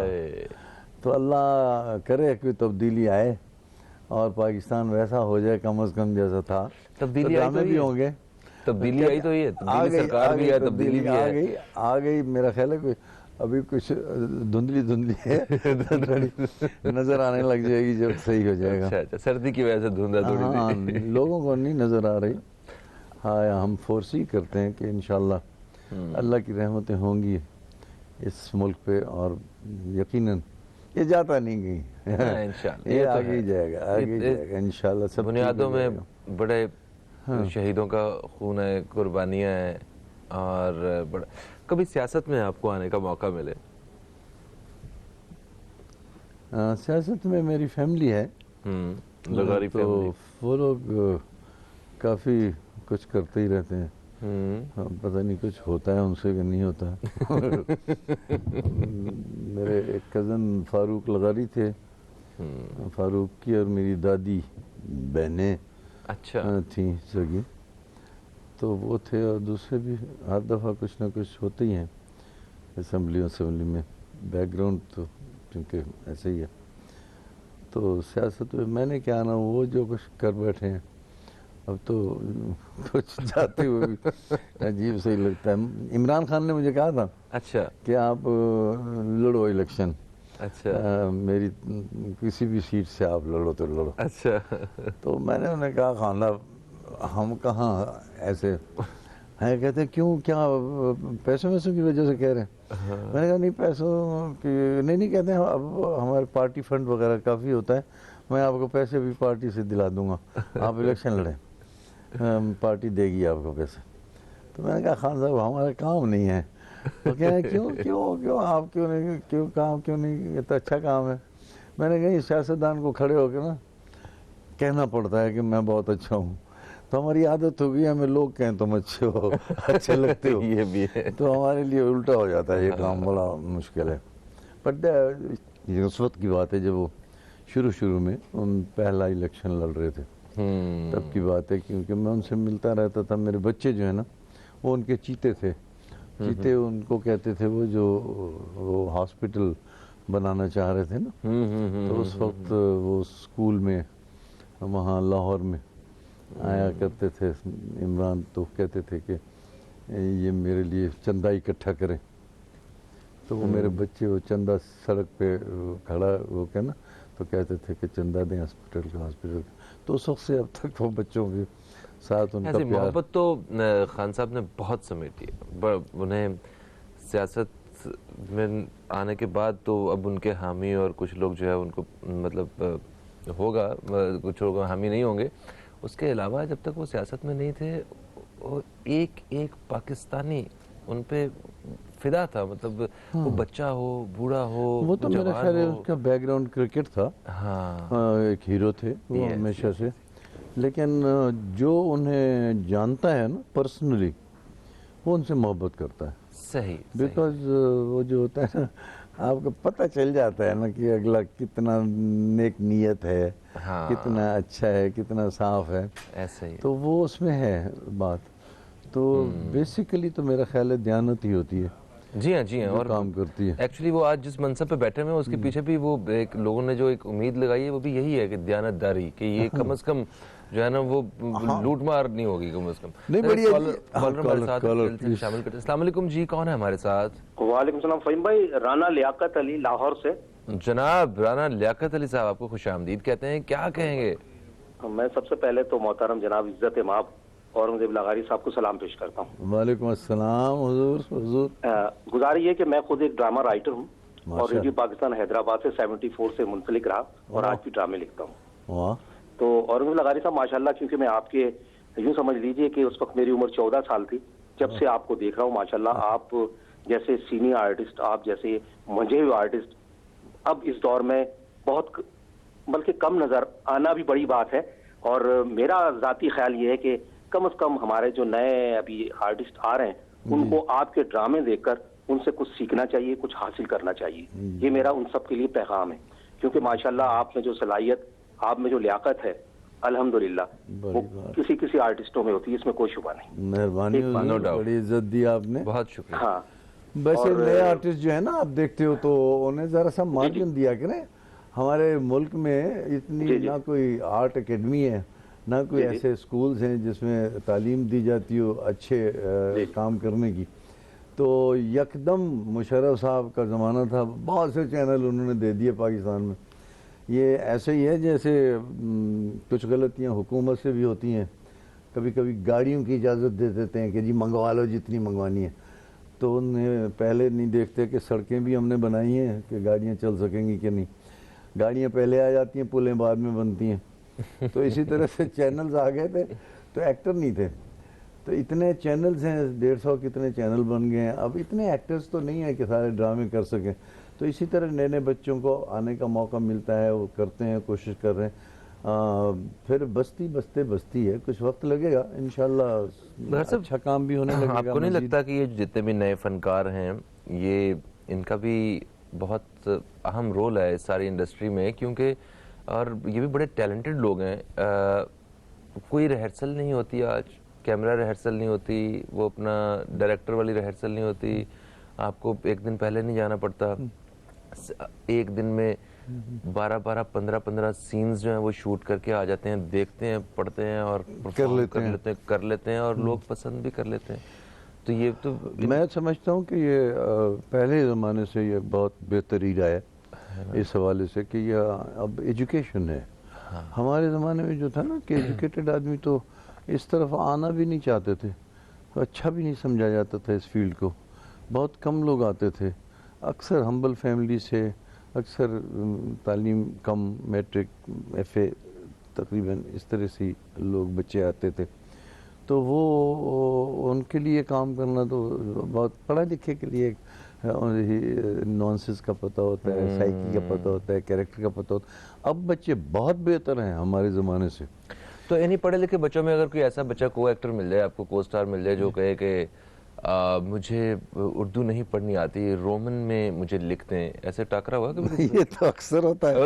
تو اللہ کرے کہ تبدیلی آئے اور پاکستان ویسا ہو جائے کم از کم جیسا تھا. تبدیلی ڈرامے بھی ہوں گے, تبدیلی آئی تو یہ سرکار بھی ہے, تبدیلی بھی ہے. آ گئی میرا خیال ہے کوئی ابھی کچھ دھندلی ہے, نظر آنے لگ جائے گی جب صحیح ہو جائے گا. اچھا, سردی کی وجہ سے دھندلا تھوڑی سی لوگوں کو نہیں نظر آ رہی. ہاں, ہم فورسی کرتے ہیں کہ انشاءاللہ اللہ کی رحمتیں ہوں گی اس ملک پہ, اور یقیناً یہ جاتا نہیں گئی, یہ آگے ہی جائے گا, آگے جائے گا انشاءاللہ. سب بنیادوں میں بڑے شہیدوں کا خون ہے, قربانیاں ہیں, اور کبھی سیاست میں آپ کو آنے کا موقع ملے؟ سیاست میں میری فیملی ہے, لغاری تو وہ لوگ کافی کچھ کرتے ہی رہتے ہیں. پتہ نہیں کچھ ہوتا ہے ان سے کہ نہیں ہوتا. میرے ایک کزن فاروق لغاری تھے, فاروق کی اور میری دادی بہنیں تھیں سگی, تو وہ تھے. اور دوسرے بھی ہر دفعہ کچھ نہ کچھ ہوتے ہی ہیں اسمبلی میں. بیک گراؤنڈ تو کیونکہ ایسے ہی ہے. تو سیاست میں میں نے کیا نا, وہ جو کچھ کر بیٹھے ہیں اب تو کچھ جاتے ہوئے بھی عجیب سے ہی لگتا ہے. عمران خان نے مجھے کہا تھا اچھا کہ آپ لڑو الیکشن, اچھا میری کسی بھی سیٹ سے آپ لڑو تو لڑو. اچھا, تو میں نے انہیں کہا خان صاحب ہم کہاں ایسے ہیں. کہتے کیوں, کیا پیسوں کی وجہ سے کہہ رہے ہیں؟ میں نے کہا نہیں پیسوں کی نہیں کہتے ہیں, اب ہمارے پارٹی فنڈ وغیرہ کافی ہوتا ہے, میں آپ کو پیسے بھی پارٹی سے دلا دوں گا, آپ الیکشن لڑیں, پارٹی دے گی آپ کو پیسے. تو میں نے کہا خان صاحب ہمارا کام نہیں ہے. وہ کہہ رہے کیوں آپ کیوں نہیں, یہ تو اچھا کام ہے. میں نے کہا سیاستدان کو کھڑے ہو کے نا کہنا پڑتا ہے کہ میں بہت اچھا ہوں, تو ہماری عادت ہو گئی ہمیں لوگ کہیں تم اچھے ہو, اچھے لگتے ہو. یہ بھی ہے, تو ہمارے لیے الٹا ہو جاتا ہے, یہ کام بڑا مشکل ہے. بٹ اس وقت کی بات ہے جب وہ شروع میں ان پہلا الیکشن لڑ رہے تھے, تب کی بات ہے. کیونکہ میں ان سے ملتا رہتا تھا. میرے بچے جو ہیں نا وہ ان کے چیتے تھے. چیتے ان کو کہتے تھے وہ جو ہاسپٹل بنانا چاہ رہے تھے نا, تو اس وقت وہ اسکول میں وہاں لاہور میں آیا کرتے تھے عمران، تو کہتے تھے کہ یہ میرے لیے چندہ اکٹھا کریں، تو وہ میرے بچے وہ چندہ سڑک پہ کھڑا ہو کے نا تو کہتے تھے کہ چندہ دیں ہاسپٹل کا، تو اس وقت سے اب تک وہ بچوں کے ساتھ ان کا ایسی پیار. محبت تو خان صاحب نے بہت سمیٹی ہے. انہیں سیاست میں آنے کے بعد تو اب ان کے حامی اور کچھ لوگ جو ہے ان کو مطلب ہوگا، کچھ لوگ حامی نہیں ہوں گے. اس کے علاوہ جب تک وہ سیاست میں نہیں تھے وہ ایک ایک پاکستانی ان پہ فدا تھا. مطلب وہ بچہ ہو، بوڑھا ہو، وہ تو میرا جوان خیال ہے ہو. اس کا بیک گراؤنڈ کرکٹ تھا، ہاں ایک ہیرو تھے وہ Yes, ہمیشہ yes, سے. لیکن جو انہیں جانتا ہے نا پرسنلی وہ ان سے محبت کرتا ہے، صحیح. بیکاز وہ جو ہوتا ہے نا آپ کو پتہ چل جاتا ہے نا کہ اگلا کتنا نیک نیت ہے، ہاں کتنا اچھا ہے، کتنا صاف ہے، ایسا ہی. تو وہ اس میں ہے بات. تو بیسیکلی تو میرا خیال ہے دیانت ہی ہوتی ہے جی ہاں جی ہاں. جو اور کام کرتی ہے. ایکچولی وہ آج جس منصب پہ بیٹھے ہوئے ہیں اس کے پیچھے بھی وہ ایک لوگوں نے جو ایک امید لگائی ہے وہ بھی یہی ہے کہ دیانت داری، کہ یہ کم از کم جو ہے نا وہ لوٹ مار نہیں ہوگی کم از کم. نہیں بڑی کالر ہمارے ساتھ دل سے شامل کرتے ہیں. السلام علیکم جی، کون ہے ہمارے ساتھ؟ وعلیکم السلام فہیم بھائی، رانا لیاقت علی لاہور سے. جناب رانا لیاقت علی صاحب آپ کو خوش آمدید کہتے ہیں، کیا کہیں گے؟ میں سب سے پہلے تو محترم جناب عزت مآب اورنگزیب لاغاری صاحب کو سلام پیش کرتا ہوں. وعلیکم السلام حضور. گزارش یہ کہ میں خود ایک ڈرامہ رائٹر ہوں اور ماشاء ریڈیو پاکستان حیدرآباد سے 74 سے منسلک رہا اور آج بھی ڈرامے لکھتا ہوں. واہ. تو اورنگزیب لاغاری صاحب ماشاءاللہ، کیونکہ میں آپ کے یوں سمجھ لیجئے کہ اس وقت میری عمر 14 سال تھی جب سے آپ کو دیکھ رہا ہوں. ماشاءاللہ آپ جیسے سینئر آرٹسٹ، آپ جیسے منجھے ہوئے آرٹسٹ اب اس دور میں بہت بلکہ کم نظر آنا بھی بڑی بات ہے. اور میرا ذاتی خیال یہ ہے کہ کم از کم ہمارے جو نئے ابھی آرٹسٹ آ رہے ہیں ان کو آپ کے ڈرامے دیکھ کر ان سے کچھ سیکھنا چاہیے، کچھ حاصل کرنا چاہیے. یہ میرا ان سب کے لیے پیغام ہے، کیونکہ ماشاءاللہ آپ میں جو صلاحیت، آپ میں جو لیاقت ہے الحمدللہ وہ کسی آرٹسٹوں میں ہوتی ہے، اس میں کوئی شبہ نہیں. مہربانی حضور، بڑی عزت دی آپ نے. بہت شکریہ. ہاں ویسے نئے آرٹسٹ جو ہے نا آپ دیکھتے ہو تو انہیں ذرا سا مارجن دیا کریں. ہمارے ملک میں اتنی نہ کوئی آرٹ اکیڈمی ہے، نہ کوئی ایسے اسکولز ہیں جس میں تعلیم دی جاتی ہو اچھے کام کرنے کی. تو یکدم مشرف صاحب کا زمانہ تھا، بہت سے چینل انہوں نے دے دیے پاکستان میں. یہ ایسے ہی ہے جیسے کچھ غلطیاں حکومت سے بھی ہوتی ہیں، کبھی کبھی گاڑیوں کی اجازت دے دیتے ہیں کہ جی منگوا لو جتنی منگوانی ہے. تو انہیں پہلے نہیں دیکھتے کہ سڑکیں بھی ہم نے بنائی ہیں کہ گاڑیاں چل سکیں گی کہ نہیں. گاڑیاں پہلے آ جاتی ہیں، پلیں بعد میں بنتی ہیں. تو اسی طرح سے چینلز آ گئے تھے تو ایکٹر نہیں تھے. تو اتنے چینلز ہیں، 150 کتنے چینل بن گئے ہیں. اب اتنے ایکٹرز تو نہیں ہیں کہ سارے ڈرامے کر سکیں. تو اسی طرح نئے نئے بچوں کو آنے کا موقع ملتا ہے، وہ کرتے ہیں، کوشش کر رہے ہیں. پھر بستی ہے، کچھ وقت لگے گا انشاءاللہ اچھا کام بھی ہونے لگے گا. آپ کو نہیں لگتا کہ یہ جتنے بھی نئے فنکار ہیں یہ ان کا بھی بہت اہم رول ہے اس ساری انڈسٹری میں؟ کیونکہ اور یہ بھی بڑے ٹیلنٹڈ لوگ ہیں. کوئی ریہرسل نہیں ہوتی آج، کیمرہ ریہرسل نہیں ہوتی، وہ اپنا ڈائریکٹر والی ریہرسل نہیں ہوتی. آپ کو ایک دن پہلے نہیں جانا پڑتا. ایک دن میں 15 سینز جو ہیں وہ شوٹ کر کے آ جاتے ہیں، دیکھتے ہیں، پڑھتے ہیں اور کر لیتے ہیں اور لوگ پسند بھی کر لیتے ہیں. تو یہ تو میں سمجھتا ہوں کہ یہ پہلے زمانے سے یہ بہت بہتری آیا اس حوالے سے کہ یہ اب ایجوکیشن ہے. ہمارے زمانے میں جو تھا نا کہ ایجوکیٹڈ آدمی تو اس طرف آنا بھی نہیں چاہتے تھے، اچھا بھی نہیں سمجھا جاتا تھا اس فیلڈ کو. بہت کم لوگ آتے تھے، اکثر ہمبل فیملی سے، اکثر تعلیم کم، میٹرک، ایف اے تقریباً اس طرح سے لوگ بچے آتے تھے. تو وہ ان کے لیے کام کرنا تو بہت پڑھے لکھے کے لیے نانسنس کا پتہ ہوتا ہے، سائیکی کا پتہ ہوتا ہے، کیریکٹر کا پتہ ہوتا ہے. اب بچے بہت بہتر ہیں ہمارے زمانے سے. تو انہی پڑھے لکھے بچوں میں اگر کوئی ایسا بچہ کو ایکٹر مل جائے، آپ کو کو سٹار مل جائے جو کہے کہ مجھے اردو نہیں پڑھنی آتی، رومن میں مجھے لکھ دیں، ایسے ٹاکرا ہوا کبھی؟ یہ تو اکثر ہوتا ہے،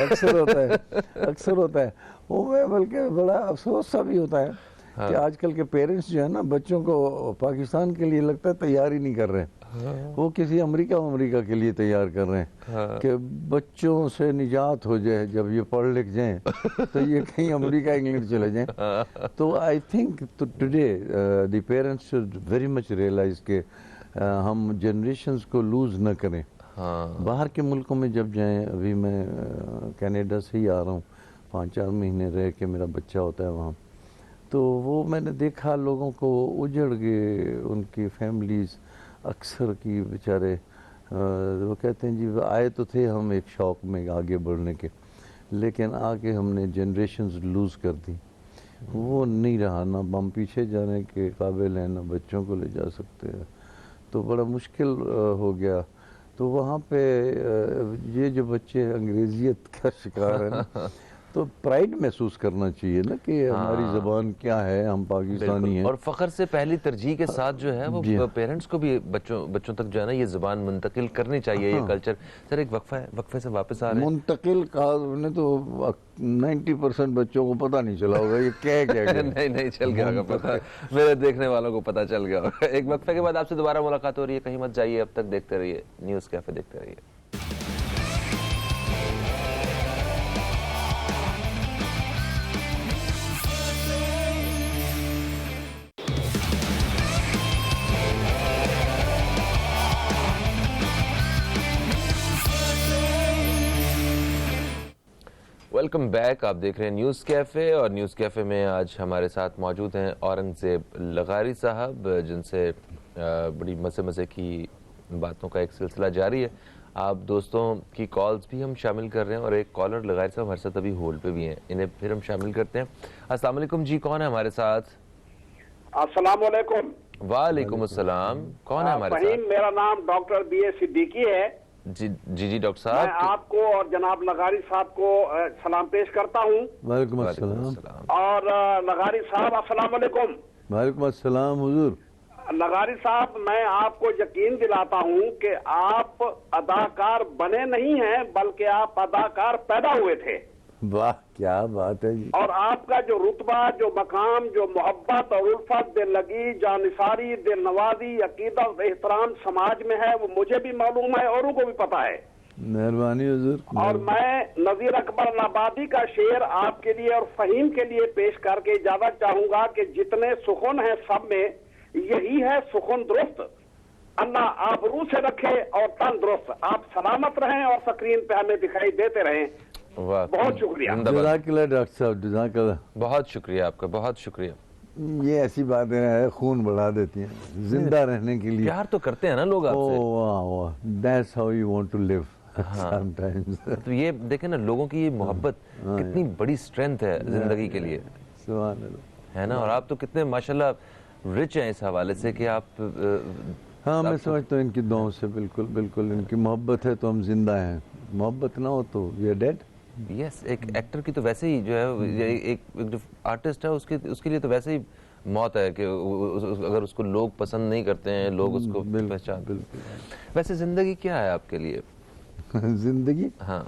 اکثر ہوتا ہے. وہ بلکہ بڑا افسوس سا بھی ہوتا ہے کہ آج کل کے پیرنٹس جو ہے نا بچوں کو پاکستان کے لیے لگتا ہے تیار ہی نہیں کر رہے ہیں. وہ کسی امریکہ کے لیے تیار کر رہے ہیں کہ بچوں سے نجات ہو جائے، جب یہ پڑھ لکھ جائیں تو یہ کہیں امریکہ انگلینڈ چلے جائیں. تو I think today the parents should very much realise کہ ہم جنریشنز کو لوز نہ کریں. باہر کے ملکوں میں جب جائیں، ابھی میں کینیڈا سے ہی آ رہا ہوں، 5-4 مہینے رہ کے میرا بچہ ہوتا ہے وہاں، تو وہ میں نے دیکھا لوگوں کو اجڑ گئے، ان کی فیملیز اکثر کی بیچارے وہ کہتے ہیں جی آئے تو تھے ہم ایک شوق میں آگے بڑھنے کے، لیکن آ کے ہم نے جنریشنز لوز کر دی. وہ نہیں رہا، نہ ہم پیچھے جانے کے قابل ہیں، نہ بچوں کو لے جا سکتے ہیں، تو بڑا مشکل ہو گیا. تو وہاں پہ یہ جو بچے انگریزیت کا شکار ہیں نا، تو پرائڈ محسوس کرنا چاہیے نا کہ ہماری زبان کیا ہے، ہم پاکستانی ہیں. اور فخر سے پہلی ترجیح کے ساتھ جو ہے وہ پیرنٹس کو بھی بچوں تک جو ہے نا یہ زبان منتقل کرنی چاہیے، یہ کلچر. سر ایک وقفہ ہے، وقفے سے واپس آ رہے ہیں. منتقل کا نے تو 90% بچوں کو پتہ نہیں چلا ہوگا یہ کیا نہیں چل گیا ہوگا پتہ، میرے دیکھنے والوں کو پتہ چل گیا ہوگا. ایک وقفے کے بعد آپ سے دوبارہ ملاقات ہو رہی ہے، کہیں مت جائیے، اب تک دیکھتے رہیے نیوز کیفے، دیکھتے رہیے. ویلکم بیک، آپ دیکھ رہے ہیں نیوز کیفے، اور نیوز کیفے میں آج ہمارے ساتھ موجود ہیں اورنگزیب لغاری صاحب، جن سے بڑی مزے کی باتوں کا ایک سلسلہ جاری ہے. آپ دوستوں کی کالز بھی ہم شامل کر رہے ہیں، اور ایک کالر لغاری صاحب ہمارے ساتھ ابھی ہولڈ پہ بھی ہیں، انہیں پھر ہم شامل کرتے ہیں. السلام علیکم جی، کون ہے ہمارے ساتھ؟ السلام علیکم. وعلیکم السلام، کون ہے ہمارے فہیم، ساتھ؟ میرا نام ڈاکٹر بی اے صدیقی ہے. جی ڈاکٹر میں صاحب، آپ کو اور جناب لغاری صاحب کو سلام پیش کرتا ہوں. وعلیکم السلام. اور لغاری صاحب السلام علیکم. وعلیکم السلام حضور. لغاری صاحب، میں آپ کو یقین دلاتا ہوں کہ آپ اداکار بنے نہیں ہیں، بلکہ آپ اداکار پیدا ہوئے تھے. واہ کیا بات ہے جی. اور آپ کا جو رتبہ، جو مقام، جو محبت اور الفت، دل لگی، جانثاری، دل نوازی، عقیدت، احترام سماج میں ہے، وہ مجھے بھی معلوم ہے، اوروں کو بھی پتا ہے. مہربانی حضور. اور میں نذیر اکبر آبادی کا شعر آپ کے لیے اور فہیم کے لیے پیش کر کے اجازت چاہوں گا کہ جتنے سخن ہیں سب میں یہی ہے سخن درست. اللہ آبرو سے رکھے اور تندرست. آپ سلامت رہیں اور سکرین پہ ہمیں دکھائی دیتے رہیں. بہت شکریہ. جزاک اللہ ڈاکٹر صاحب، جزاک اللہ. بہت شکریہ آپ کا، بہت شکریہ. یہ ایسی باتیں ہیں خون بڑھا دیتی ہیں زندہ رہنے کے لیے. پیار تو کرتے ہیں نا لوگ آپ سے. واہ that's how you want to live some times. تو یہ دیکھیں نا، لوگوں کی یہ محبت کتنی بڑی سٹرینتھ ہے زندگی کے لیے، سبحان اللہ، ہے نا. اور آپ تو کتنے ماشاءاللہ رچ ہیں اس حوالے سے کہ آپ ہاں میں سمجھتا ہوں ان کی دعاؤں سے بالکل ان کی محبت ہے تو ہم زندہ ہیں. محبت نہ ہو تو وی آر ڈیڈ. یس، ایک ایکٹر کی تو ویسے ہی جو ہے، ایک جو آرٹسٹ ہے اس کے لیے تو ویسے ہی موت ہے کہ اگر اس کو لوگ پسند نہیں کرتے ہیں، لوگ اس کو پہچانتے ہیں. ویسے زندگی کیا ہے آپ کے لیے؟ زندگی ہاں،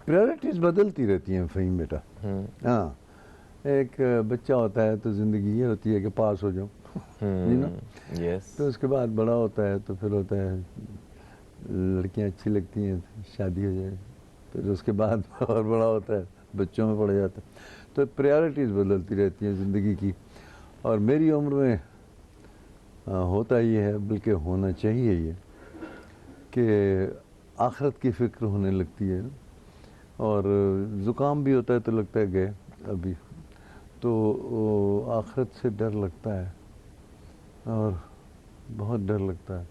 پریورٹیز بدلتی رہتی ہیں فہیم بیٹا. ہاں، ایک بچہ ہوتا ہے تو زندگی یہ ہوتی ہے کہ پاس ہو جاؤں، یس. تو اس کے بعد بڑا ہوتا ہے تو پھر ہوتا ہے لڑکیاں اچھی لگتی ہیں، شادی ہو جائے. پھر اس کے بعد اور بڑا ہوتا ہے، بچوں میں پڑ جاتا ہے. تو پریارٹیز بدلتی رہتی ہیں زندگی کی. اور میری عمر میں ہوتا یہ ہے، بلکہ ہونا چاہیے یہ، کہ آخرت کی فکر ہونے لگتی ہے. اور زکام بھی ہوتا ہے تو لگتا ہے گئے ابھی، تو آخرت سے ڈر لگتا ہے، اور بہت ڈر لگتا ہے.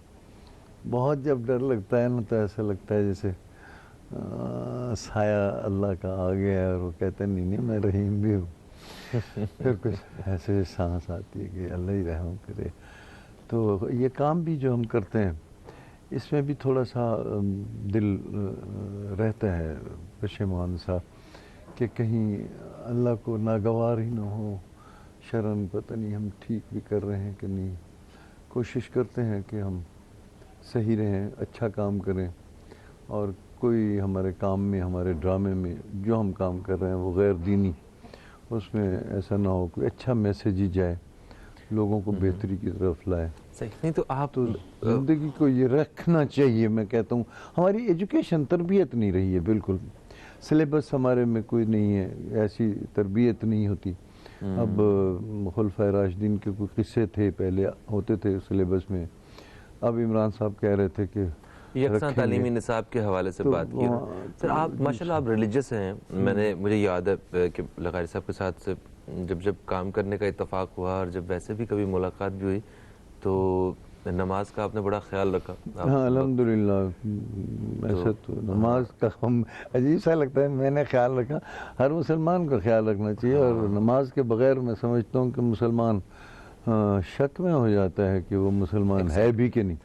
بہت جب ڈر لگتا ہے نا تو ایسا لگتا ہے جیسے سایہ اللہ کا آ گیا ہے، اور وہ کہتے ہیں نہیں میں رحیم بھی ہوں. پھر کچھ ایسے سانس آتی ہے کہ اللہ ہی رحم کرے. تو یہ کام بھی جو ہم کرتے ہیں اس میں بھی تھوڑا سا دل رہتا ہے پشیمان سا کہ کہیں اللہ کو ناگوار ہی نہ ہو. شرم پتہ نہیں ہم ٹھیک بھی کر رہے ہیں کہ نہیں. کوشش کرتے ہیں کہ ہم صحیح رہیں، اچھا کام کریں، اور کوئی ہمارے کام میں، ہمارے ڈرامے میں جو ہم کام کر رہے ہیں وہ غیر دینی، اس میں ایسا نہ ہو، کوئی اچھا میسیج ہی جائے. لوگوں کو بہتری کی طرف لائیں. صحیح. نہیں تو آپ تو زندگی کو یہ رکھنا چاہیے. میں کہتا ہوں ہماری ایجوکیشن تربیت نہیں رہی ہے بالکل. سلیبس ہمارے میں کوئی نہیں ہے, ایسی تربیت نہیں ہوتی. اب خلفائے راشدین کے کوئی قصے تھے پہلے ہوتے تھے سلیبس میں. اب عمران صاحب کہہ رہے تھے کہ یکساں تعلیمی نصاب کے حوالے سے بات کی. سر آپ ماشاءاللہ آپ ریلیجس ہیں. مجھے یاد ہے کہ لغاری صاحب کے ساتھ سے جب کام کرنے کا اتفاق ہوا اور جب ویسے بھی کبھی ملاقات بھی ہوئی تو نماز کا آپ نے بڑا خیال رکھا. ہاں الحمدللہ. ایسا تو نماز کا ہم عجیب سا لگتا ہے, میں نے خیال رکھا. ہر مسلمان کو خیال رکھنا چاہیے, اور نماز کے بغیر میں سمجھتا ہوں کہ مسلمان شک میں ہو جاتا ہے کہ وہ مسلمان ہے بھی کہ نہیں.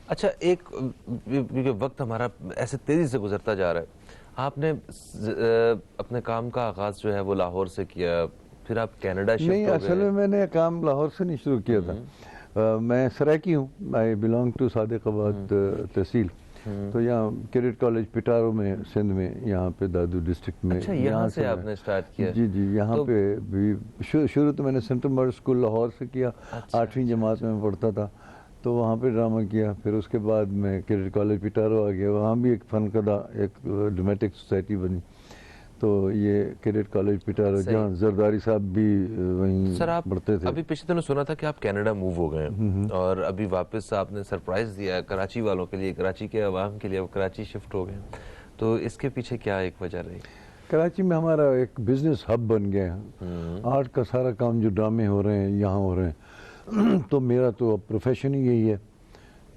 اچھا, ایک وقت ہمارا ایسے تیزی سے گزرتا جا رہا ہے. آپ نے اپنے کام کا آغاز جو ہے وہ لاہور سے کیا, پھر آپ کینیڈا شفٹ ہو گئے. نہیں, اصل میں میں نے کام لاہور سے نہیں شروع کیا تھا. میں سرائکی ہوں. آئی بلانگ ٹو صادق آباد تحصیل. تو یہاں کیڈٹ کالج پٹارو میں سندھ میں, یہاں پہ دادو ڈسٹرکٹ میں. اچھا, یہاں سے آپ نے اسٹارٹ کیا؟ جی جی, یہاں پہ بھی شروع تو میں نے سینٹرل ماڈل اسکول لاہور سے کیا. 8ویں جماعت میں پڑھتا تھا تو وہاں پہ ڈرامہ کیا. پھر اس کے بعد میں کیڈٹ کالج پٹارو آ گیا. وہاں بھی ایک فن کدہ ایک ڈرمیٹک سوسائٹی بنی. تو یہ کیڈٹ کالج پٹارو جہاں زرداری صاحب بھی وہیں پڑھتے تھے. ابھی پچھلے دنوں سنا تھا کہ آپ کینیڈا موو ہو گئے ہیں اور ابھی واپس آپ نے سرپرائز دیا کراچی والوں کے لیے, کراچی کے عوام کے لیے. اب کراچی شفٹ ہو گئے ہیں, تو اس کے پیچھے کیا ایک وجہ رہی؟ کراچی میں ہمارا ایک بزنس ہب بن گیا ہے. آرٹ کا سارا کام جو ڈرامے ہو رہے ہیں یہاں ہو رہے ہیں. تو میرا تو پروفیشن ہی یہی ہے.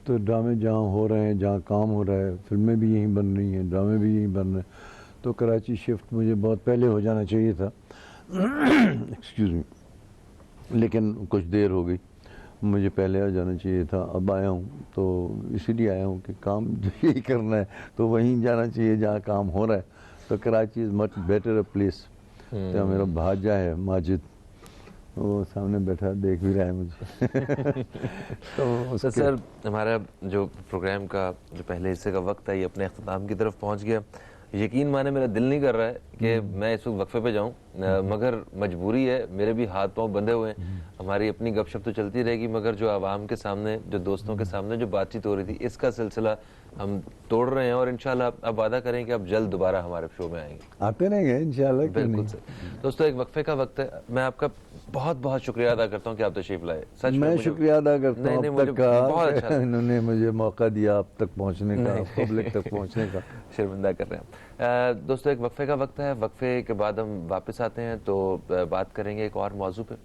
تو ڈرامے جہاں ہو رہے ہیں, جہاں کام ہو رہا ہے, فلمیں بھی یہیں بن رہی ہیں, ڈرامے بھی یہیں بن رہے ہیں. تو کراچی شفٹ مجھے بہت پہلے ہو جانا چاہیے تھا, ایکسکیوز می, لیکن کچھ دیر ہو گئی. مجھے پہلے آ جانا چاہیے تھا. اب آیا ہوں تو اسی لیے آیا ہوں کہ کام جو یہی کرنا ہے تو وہیں جانا چاہیے جہاں کام ہو رہا ہے. تو کراچی از مچ بیٹر اے پلیس. تو میرا بھاجا ہے ماجد, وہ سامنے بیٹھا دیکھ بھی رہا ہے مجھے. تو سر ہمارا جو پروگرام کا جو پہلے حصے کا وقت ہے یہ اپنے اختتام کی طرف پہنچ گیا. یقین مانے میرا دل نہیں کر رہا ہے کہ میں اس وقت وقفے پہ جاؤں, مگر مجبوری ہے, میرے بھی ہاتھ پاؤں بندھے ہوئے ہیں. ہماری اپنی گپ شپ تو چلتی رہے گی, مگر جو عوام کے سامنے, جو دوستوں کے سامنے جو بات چیت ہو رہی تھی, اس کا سلسلہ ہم توڑ رہے ہیں. اور انشاءاللہ اب وعدہ کریں کہ اب جلد دوبارہ ہمارے شو میں آئیں گے. آتے رہیں گے انشاءاللہ. بالکل سر. دوستو ایک وقفے کا وقت ہے. میں آپ کا بہت بہت شکریہ ادا کرتا ہوں کہ آپ تشریف لائے. سچ میں شکریہ ادا کرتا ہوں اب تک کا, انہوں نے مجھے موقع دیا اب تک پہنچنے کا, پبلک تک پہنچنے کا. شرمندہ کر رہے ہیں. دوستو ایک وقفے کا وقت ہے. وقفے کے بعد ہم واپس آتے ہیں تو بات کریں گے ایک اور موضوع پہ.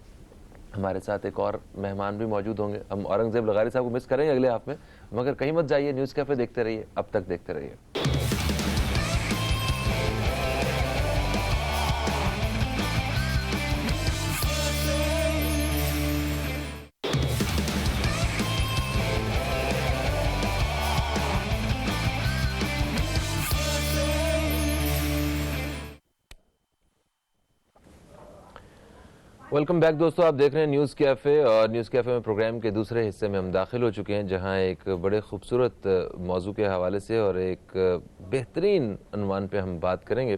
ہمارے ساتھ ایک اور مہمان بھی موجود ہوں گے. ہم اورنگزیب لغاری صاحب کو مس کریں گے اگلے ہاف میں, مگر کہیں مت جائیے, نیوز کیفے دیکھتے رہیے. اب تک دیکھتے رہیے. ویلکم بیک دوستو, آپ دیکھ رہے ہیں نیوز کیفے, اور نیوز کیفے میں پروگرام کے دوسرے حصے میں ہم داخل ہو چکے ہیں, جہاں ایک بڑے خوبصورت موضوع کے حوالے سے اور ایک بہترین عنوان پہ ہم بات کریں گے.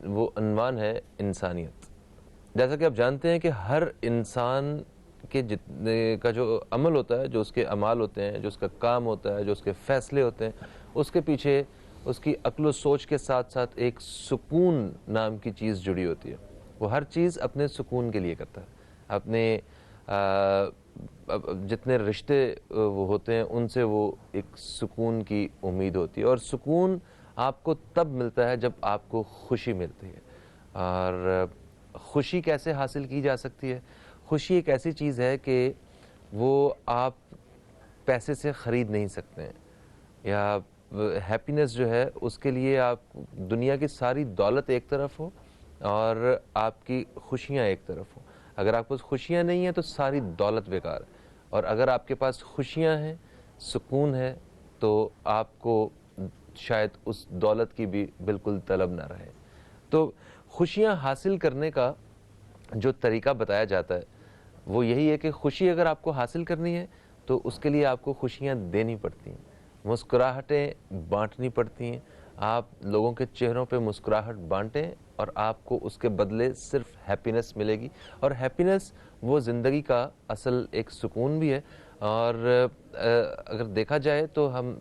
وہ عنوان ہے انسانیت. جیسا کہ آپ جانتے ہیں کہ ہر انسان کے کا جو عمل ہوتا ہے, جو اس کے اعمال ہوتے ہیں, جو اس کا کام ہوتا ہے, جو اس کے فیصلے ہوتے ہیں, اس کے پیچھے اس کی عقل و سوچ کے ساتھ ساتھ ایک سکون نام کی چیز جڑی ہوتی ہے. وہ ہر چیز اپنے سکون کے لیے کرتا ہے. اپنے جتنے رشتے وہ ہوتے ہیں ان سے وہ ایک سکون کی امید ہوتی ہے, اور سکون آپ کو تب ملتا ہے جب آپ کو خوشی ملتی ہے. اور خوشی کیسے حاصل کی جا سکتی ہے؟ خوشی ایک ایسی چیز ہے کہ وہ آپ پیسے سے خرید نہیں سکتے ہیں, یا ہیپینس جو ہے اس کے لیے آپ دنیا کی ساری دولت ایک طرف ہو اور آپ کی خوشیاں ایک طرف ہوں. اگر آپ کے پاس خوشیاں نہیں ہیں تو ساری دولت بیکار ہے, اور اگر آپ کے پاس خوشیاں ہیں, سکون ہے, تو آپ کو شاید اس دولت کی بھی بالکل طلب نہ رہے. تو خوشیاں حاصل کرنے کا جو طریقہ بتایا جاتا ہے وہ یہی ہے کہ خوشی اگر آپ کو حاصل کرنی ہے تو اس کے لیے آپ کو خوشیاں دینی پڑتی ہیں, مسکراہٹیں بانٹنی پڑتی ہیں. آپ لوگوں کے چہروں پہ مسکراہٹ بانٹیں اور آپ کو اس کے بدلے صرف ہیپینس ملے گی, اور ہیپینس وہ زندگی کا اصل ایک سکون بھی ہے. اور اگر دیکھا جائے تو ہم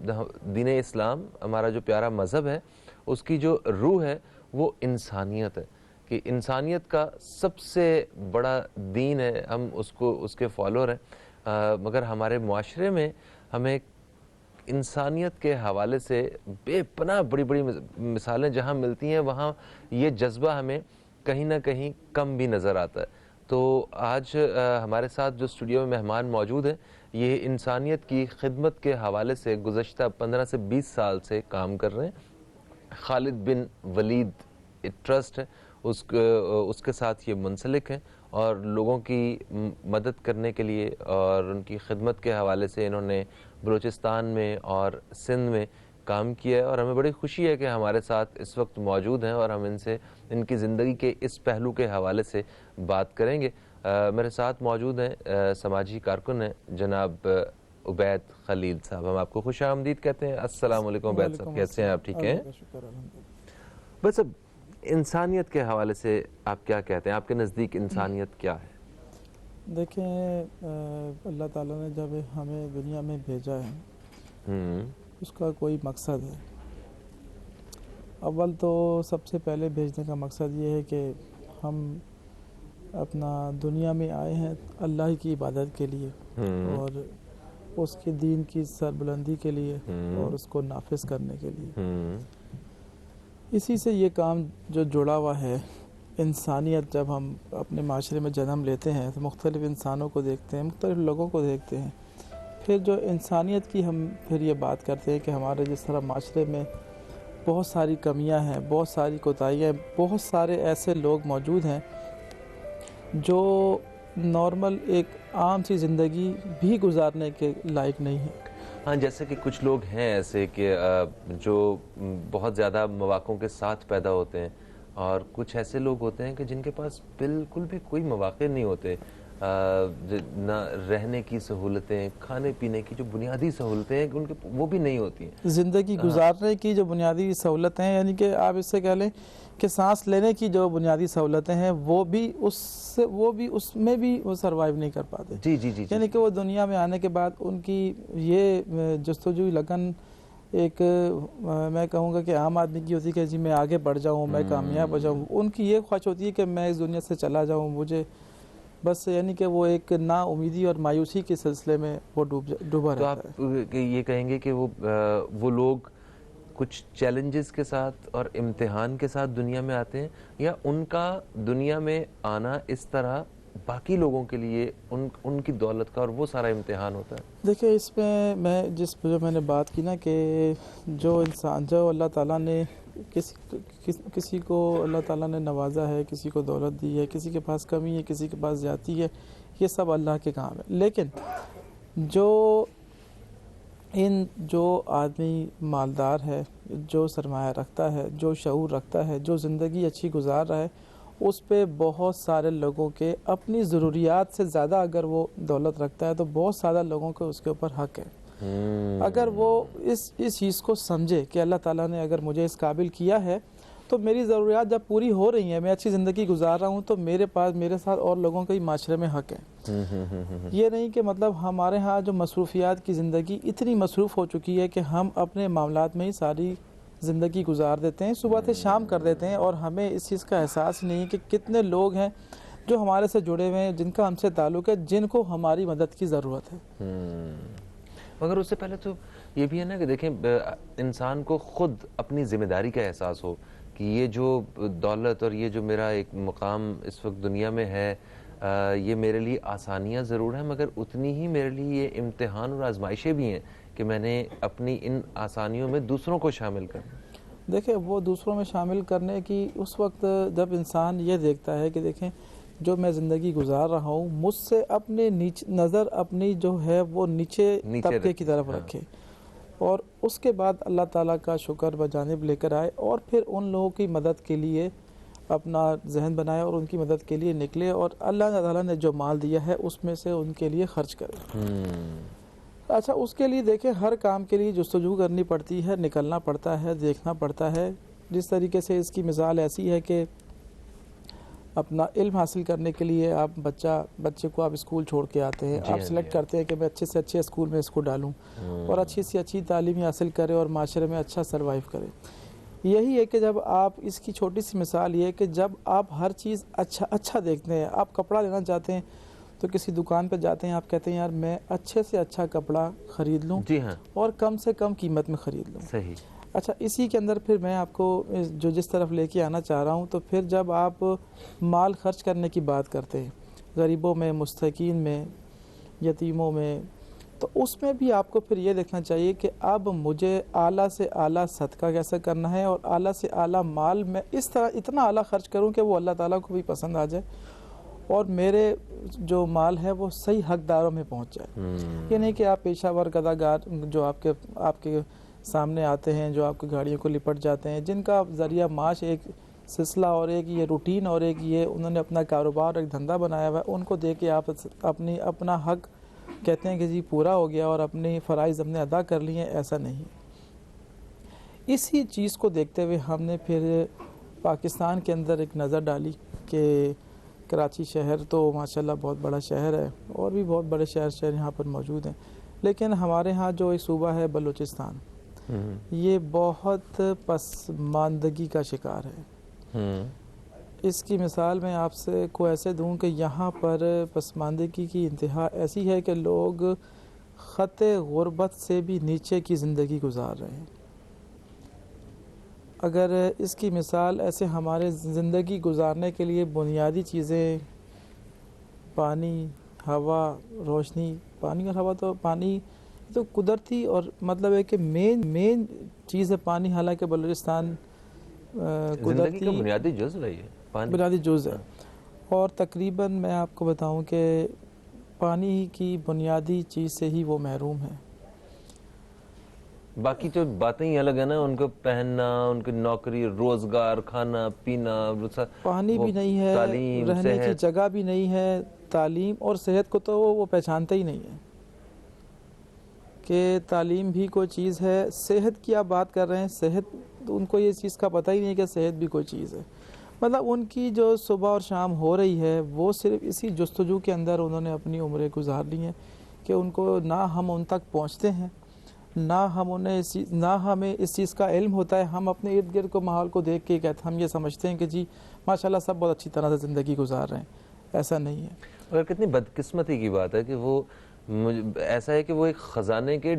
دین اسلام, ہمارا جو پیارا مذہب ہے, اس کی جو روح ہے وہ انسانیت ہے, کہ انسانیت کا سب سے بڑا دین ہے, ہم اس کے فالوور ہیں. مگر ہمارے معاشرے میں ہمیں انسانیت کے حوالے سے بے پناہ بڑی بڑی مثالیں جہاں ملتی ہیں, وہاں یہ جذبہ ہمیں کہیں نہ کہیں کم بھی نظر آتا ہے. تو آج ہمارے ساتھ جو اسٹوڈیو میں مہمان موجود ہیں, یہ انسانیت کی خدمت کے حوالے سے گزشتہ 15 سے 20 سال سے کام کر رہے ہیں. خالد بن ولید ٹرسٹ ہے, اس کے ساتھ یہ منسلک ہیں, اور لوگوں کی مدد کرنے کے لیے اور ان کی خدمت کے حوالے سے انہوں نے بلوچستان میں اور سندھ میں کام کیا ہے. اور ہمیں بڑی خوشی ہے کہ ہمارے ساتھ اس وقت موجود ہیں, اور ہم ان کی زندگی کے اس پہلو کے حوالے سے بات کریں گے. میرے ساتھ موجود ہیں سماجی کارکن ہیں جناب عبید خلیل صاحب. ہم آپ کو خوش آمدید کہتے ہیں. السلام علیکم عبید صاحب, کیسے ہیں آپ؟ ٹھیک ہیں. بس اب انسانیت کے حوالے سے آپ کیا کہتے ہیں؟ آپ کے نزدیک انسانیت کیا ہے؟ دیکھیں, اللہ تعالیٰ نے جب ہمیں دنیا میں بھیجا ہے اس کا کوئی مقصد ہے. اول تو سب سے پہلے بھیجنے کا مقصد یہ ہے کہ ہم اپنا دنیا میں آئے ہیں اللہ کی عبادت کے لیے, اور اس کے دین کی سربلندی کے لیے, اور اس کو نافذ کرنے کے لیے. اسی سے یہ کام جو جڑا ہوا ہے. انسانیت, جب ہم اپنے معاشرے میں جنم لیتے ہیں تو مختلف انسانوں کو دیکھتے ہیں, مختلف لوگوں کو دیکھتے ہیں. پھر جو انسانیت کی ہم پھر یہ بات کرتے ہیں کہ ہمارے جس طرح معاشرے میں بہت ساری کمیاں ہیں, بہت ساری کوتاہیاں ہیں, بہت سارے ایسے لوگ موجود ہیں جو نارمل ایک عام سی زندگی بھی گزارنے کے لائق نہیں ہیں. ہاں, جیسے کہ کچھ لوگ ہیں ایسے کہ جو بہت زیادہ مواقعوں کے ساتھ پیدا ہوتے ہیں, اور کچھ ایسے لوگ ہوتے ہیں کہ جن کے پاس بالکل بھی کوئی مواقع نہیں ہوتے, نہ رہنے کی سہولتیں, کھانے پینے کی جو بنیادی سہولتیں ہیں ان کے وہ بھی نہیں ہوتی ہیں. زندگی گزارنے کی جو بنیادی سہولتیں ہیں, یعنی کہ آپ اس سے کہہ لیں کہ سانس لینے کی جو بنیادی سہولتیں ہیں وہ بھی اس میں بھی وہ سروائیو نہیں کر پاتے. جی. یعنی کہ وہ دنیا میں آنے کے بعد ان کی یہ جستجوی لگن ایک میں کہوں گا کہ عام آدمی کی ہوتی ہے کہ جی میں آگے بڑھ جاؤں, میں کامیاب ہو جاؤں. ان کی یہ خواہش ہوتی ہے کہ میں اس دنیا سے چلا جاؤں, مجھے بس, یعنی کہ وہ ایک نا امیدی اور مایوسی کے سلسلے میں وہ ڈوبا رہتا ہے. تو آپ یہ کہیں گے کہ وہ لوگ کچھ چیلنجز کے ساتھ اور امتحان کے ساتھ دنیا میں آتے ہیں, یا ان کا دنیا میں آنا اس طرح باقی لوگوں کے لیے ان کی دولت کا اور وہ سارا امتحان ہوتا ہے؟ دیکھیں, اس میں جو میں نے بات کی نا کہ جو اللہ تعالیٰ نے کسی کو اللہ تعالیٰ نے نوازا ہے, کسی کو دولت دی ہے, کسی کے پاس کمی ہے, کسی کے پاس زیادتی ہے, یہ سب اللہ کے کام ہے. لیکن جو آدمی مالدار ہے, جو سرمایہ رکھتا ہے, جو شعور رکھتا ہے, جو زندگی اچھی گزار رہا ہے, اس پہ بہت سارے لوگوں کے اپنی ضروریات سے زیادہ اگر وہ دولت رکھتا ہے تو بہت سارے لوگوں کے اس کے اوپر حق ہے. اگر وہ اس چیز کو سمجھے کہ اللہ تعالیٰ نے اگر مجھے اس قابل کیا ہے تو میری ضروریات جب پوری ہو رہی ہیں, میں اچھی زندگی گزار رہا ہوں, تو میرے ساتھ اور لوگوں کے معاشرے میں حق ہے. یہ نہیں کہ مطلب ہمارے ہاں جو مصروفیات کی زندگی اتنی مصروف ہو چکی ہے کہ ہم اپنے معاملات میں ہی ساری زندگی گزار دیتے ہیں, صبح سے شام کر دیتے ہیں, اور ہمیں اس چیز کا احساس نہیں کہ کتنے لوگ ہیں جو ہمارے سے جڑے ہوئے ہیں, جن کا ہم سے تعلق ہے, جن کو ہماری مدد کی ضرورت ہے. مگر اس سے پہلے تو یہ بھی ہے نا کہ دیکھیں, انسان کو خود اپنی ذمہ داری کا احساس ہو کہ یہ جو دولت اور یہ جو میرا ایک مقام اس وقت دنیا میں ہے, یہ میرے لیے آسانیاں ضرور ہیں, مگر اتنی ہی میرے لیے یہ امتحان اور آزمائشیں بھی ہیں کہ میں نے اپنی ان آسانیوں میں دوسروں کو شامل کرنا. دیکھیں, وہ دوسروں میں شامل کرنے کی اس وقت جب انسان یہ دیکھتا ہے کہ دیکھیں جو میں زندگی گزار رہا ہوں, مجھ سے اپنے نظر اپنی جو ہے وہ نیچے طبقے کی طرف رکھے, اور اس کے بعد اللہ تعالیٰ کا شکر بجانب لے کر آئے, اور پھر ان لوگوں کی مدد کے لیے اپنا ذہن بنائے اور ان کی مدد کے لیے نکلے, اور اللہ تعالیٰ نے جو مال دیا ہے اس میں سے ان کے لیے خرچ کرے. اچھا, اس کے لیے دیکھیں ہر کام کے لیے جستجو کرنی پڑتی ہے, نکلنا پڑتا ہے, دیکھنا پڑتا ہے. جس طریقے سے اس کی مثال ایسی ہے کہ اپنا علم حاصل کرنے کے لیے آپ بچے کو آپ اسکول چھوڑ کے آتے ہیں, آپ سلیکٹ کرتے ہیں کہ میں اچھے سے اچھے اسکول میں اس کو ڈالوں اور اچھی سے اچھی تعلیم حاصل کرے اور معاشرے میں اچھا سروائیو کرے. یہی ہے کہ جب آپ اس کی چھوٹی سی مثال یہ ہے کہ جب آپ ہر چیز اچھا دیکھتے ہیں, آپ کپڑا لینا چاہتے ہیں تو کسی دکان پہ جاتے ہیں, آپ کہتے ہیں یار میں اچھے سے اچھا کپڑا خرید لوں جی ہاں, اور کم سے کم قیمت میں خرید لوں. صحیح. اچھا, اسی کے اندر پھر میں آپ کو جس طرف لے کے آنا چاہ رہا ہوں, تو پھر جب آپ مال خرچ کرنے کی بات کرتے ہیں غریبوں میں, مستحقین میں, یتیموں میں, تو اس میں بھی آپ کو پھر یہ دیکھنا چاہیے کہ اب مجھے اعلیٰ سے اعلیٰ صدقہ کیسے کرنا ہے اور اعلیٰ سے اعلیٰ مال میں اس طرح اتنا اعلیٰ خرچ کروں کہ وہ اللہ تعالیٰ کو بھی پسند آ جائے اور میرے جو مال ہے وہ صحیح حقداروں میں پہنچ جائے. یہ نہیں کہ آپ پیشہ ور گداگار جو آپ کے سامنے آتے ہیں, جو آپ کی گاڑیوں کو لپٹ جاتے ہیں, جن کا ذریعہ معاش ایک سلسلہ اور ایک یہ روٹین اور ایک یہ انہوں نے اپنا کاروبار ایک دھندا بنایا ہوا ہے, ان کو دے کے آپ اپنا حق کہتے ہیں کہ جی پورا ہو گیا اور اپنی فرائض ہم نے ادا کر لی ہیں. ایسا نہیں. اسی چیز کو دیکھتے ہوئے ہم نے پھر پاکستان کے اندر ایک نظر ڈالی کہ کراچی شہر تو ماشاءاللہ بہت بڑا شہر ہے اور بھی بہت بڑے شہر یہاں پر موجود ہیں, لیکن ہمارے ہاں جو ایک صوبہ ہے بلوچستان, یہ بہت پسماندگی کا شکار ہے. اس کی مثال میں آپ سے کو ایسے دوں کہ یہاں پر پسماندگی کی انتہا ایسی ہے کہ لوگ خط غربت سے بھی نیچے کی زندگی گزار رہے ہیں. اگر اس کی مثال ایسے ہمارے زندگی گزارنے کے لیے بنیادی چیزیں پانی, ہوا, روشنی, پانی اور ہوا, تو پانی تو قدرتی اور مطلب ہے کہ مین چیز ہے پانی, حالانکہ بلوچستان زندگی کا بنیادی جز رہی ہے, بنیادی جز ہے, اور تقریباً میں آپ کو بتاؤں کہ پانی کی بنیادی چیز سے ہی وہ محروم ہے. باقی جو باتیں ہی الگ ہیں نا, ان کو پہننا, ان کی نوکری, روزگار, کھانا پینا, پانی بھی نہیں ہے, رہنے کی جگہ بھی نہیں ہے, تعلیم اور صحت کو تو وہ پہچانتے ہی نہیں ہیں کہ تعلیم بھی کوئی چیز ہے. صحت کی آپ بات کر رہے ہیں, صحت ان کو یہ چیز کا پتہ ہی نہیں کہ صحت بھی کوئی چیز ہے. مطلب ان کی جو صبح اور شام ہو رہی ہے وہ صرف اسی جستجو کے اندر انہوں نے اپنی عمریں گزار لی ہیں کہ ان کو نہ ہم ان تک پہنچتے ہیں, نہ ہمیں اس چیز کا علم ہوتا ہے. ہم اپنے ارد گرد کو ماحول کو دیکھ کے ہم یہ سمجھتے ہیں کہ جی ماشاءاللہ سب بہت اچھی طرح سے زندگی گزار رہے ہیں. ایسا نہیں ہے. اور کتنی بدقسمتی کی بات ہے کہ وہ ایسا ہے کہ وہ ایک خزانے کے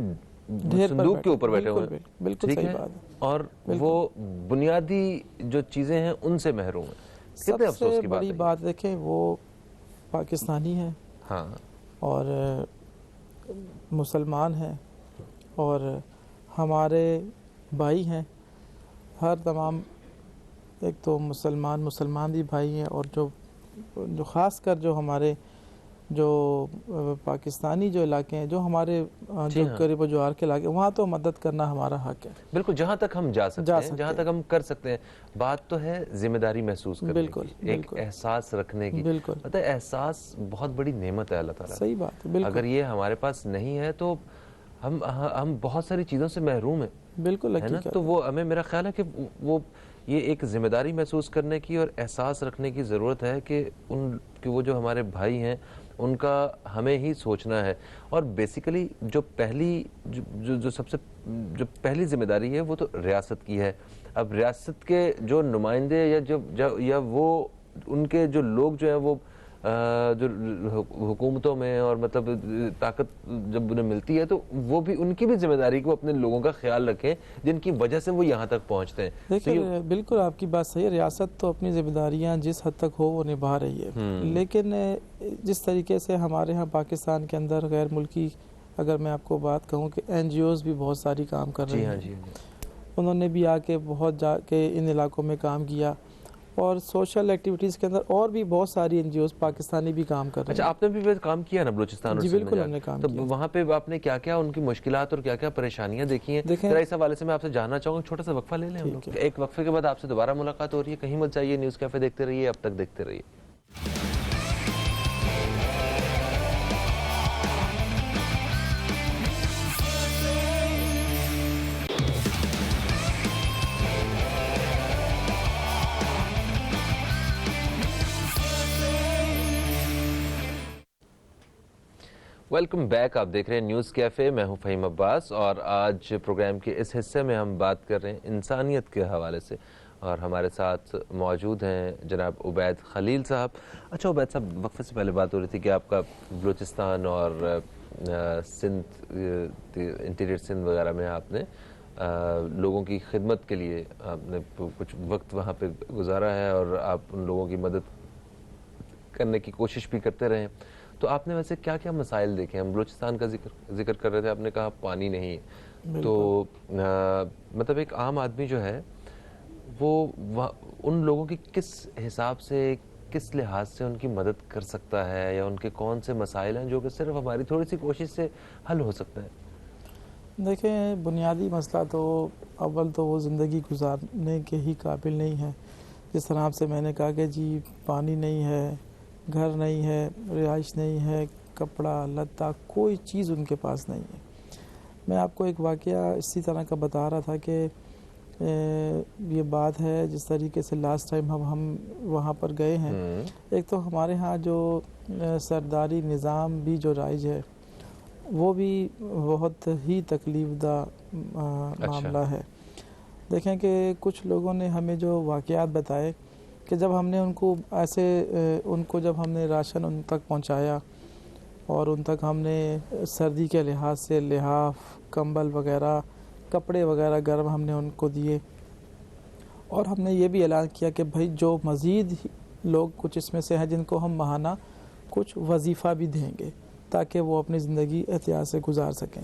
صندوق کے اوپر بیٹھے ہوئے ہیں, بالکل صحیح بات ہے, اور وہ بنیادی جو چیزیں ہیں ان سے محروم ہیں. سب سے بڑی بات دیکھیں, وہ پاکستانی ہیں ہاں اور مسلمان ہیں اور ہمارے بھائی ہیں. ہر تمام ایک تو مسلمان بھی بھائی ہیں, اور جو خاص کر جو ہمارے جو پاکستانی جو علاقے ہیں, جو ہمارے جو قریب و جوار کے علاقے, وہاں تو مدد کرنا ہمارا حق ہے. بالکل, جہاں تک ہم جا سکتے ہیں, جہاں تک ہم کر سکتے ہیں. بات تو ہے ذمہ داری محسوس کرنے کی, ایک احساس رکھنے کی. پتہ ہے احساس بہت بڑی نعمت ہے اللہ تعالیٰ. صحیح بات ہے. اگر یہ ہمارے پاس نہیں ہے تو ہم بہت ساری چیزوں سے محروم ہیں. بالکل ہے نا. تو وہ ہمیں, میرا خیال ہے کہ وہ یہ ایک ذمہ داری محسوس کرنے کی اور احساس رکھنے کی ضرورت ہے کہ وہ جو ہمارے بھائی ہیں ان کا ہمیں ہی سوچنا ہے. اور بیسیکلی جو سب سے جو پہلی ذمہ داری ہے وہ تو ریاست کی ہے. اب ریاست کے جو نمائندے یا وہ ان کے جو لوگ جو ہیں وہ جو حکومتوں میں اور مطلب طاقت جب انہیں ملتی ہے تو وہ بھی ان کی بھی ذمہ داری کہ وہ اپنے لوگوں کا خیال رکھیں جن کی وجہ سے وہ یہاں تک پہنچتے ہیں. دیکھیں بالکل آپ کی بات صحیح ہے, ریاست تو اپنی ذمہ داریاں جس حد تک ہو وہ نبھا رہی ہے, لیکن جس طریقے سے ہمارے ہاں پاکستان کے اندر غیر ملکی, اگر میں آپ کو بات کہوں کہ این جی اوز بھی بہت ساری کام کر رہے ہیں, انہوں نے بھی آ کے بہت جا کے ان علاقوں میں کام کیا, اور سوشل ایکٹیویٹیز کے اندر اور بھی بہت ساری این جی اوز پاکستانی بھی کام کر رہے ہیں. اچھا, آپ نے بھی کام کیا نا بلوچستان اور جی بالکل ہم نے کام کیا. تو وہاں پہ آپ نے کیا کیا ان کی مشکلات اور کیا کیا پریشانیاں دیکھی ہیں, ذرا اس حوالے سے میں آپ سے جاننا چاہوں گا. چھوٹا سا وقفہ لے لیں ہم لوگ. ایک وقفے کے بعد آپ سے دوبارہ ملاقات ہو رہی ہے. کہیں مت جائیے, نیوز کیفے دیکھتے رہیے, اب تک دیکھتے رہیے. Welcome back. آپ دیکھ رہے ہیں نیوز کیفے. میں ہوں فہیم عباس اور آج پروگرام کے اس حصے میں ہم بات کر رہے ہیں انسانیت کے حوالے سے اور ہمارے ساتھ موجود ہیں جناب عبید خلیل صاحب. اچھا عبید صاحب, وقفے سے پہلے بات ہو رہی تھی کہ آپ کا بلوچستان اور سندھ, انٹیریئر سندھ وغیرہ میں آپ نے لوگوں کی خدمت کے لیے آپ نے کچھ وقت وہاں پہ گزارا ہے اور آپ ان لوگوں کی مدد کرنے کی کوشش بھی کرتے رہے. تو آپ نے ویسے کیا کیا مسائل دیکھے ہیں؟ ہم بلوچستان کا ذکر کر رہے تھے, آپ نے کہا پانی نہیں ہے, تو مطلب ایک عام آدمی جو ہے وہ ان لوگوں کی کس حساب سے, کس لحاظ سے ان کی مدد کر سکتا ہے, یا ان کے کون سے مسائل ہیں جو کہ صرف ہماری تھوڑی سی کوشش سے حل ہو سکتے ہیں؟ دیکھیں, بنیادی مسئلہ تو اول تو وہ زندگی گزارنے کے ہی قابل نہیں ہے. جس طرح آپ سے میں نے کہا کہ جی پانی نہیں ہے, گھر نہیں ہے, رہائش نہیں ہے, کپڑا لتا کوئی چیز ان کے پاس نہیں ہے. میں آپ کو ایک واقعہ اسی طرح کا بتا رہا تھا کہ یہ بات ہے جس طریقے سے لاسٹ ٹائم ہم وہاں پر گئے ہیں. ایک تو ہمارے ہاں جو سرداری نظام بھی جو رائج ہے وہ بھی بہت ہی تکلیف دہ معاملہ ہے. دیکھیں کہ کچھ لوگوں نے ہمیں جو واقعات بتائے کہ جب ہم نے ان کو جب ہم نے راشن ان تک پہنچایا اور ان تک ہم نے سردی کے لحاظ سے لحاف, کمبل وغیرہ, کپڑے وغیرہ گرم ہم نے ان کو دیے, اور ہم نے یہ بھی اعلان کیا کہ بھائی جو مزید لوگ کچھ اس میں سے ہیں جن کو ہم ماہانہ کچھ وظیفہ بھی دیں گے تاکہ وہ اپنی زندگی احتیاط سے گزار سکیں.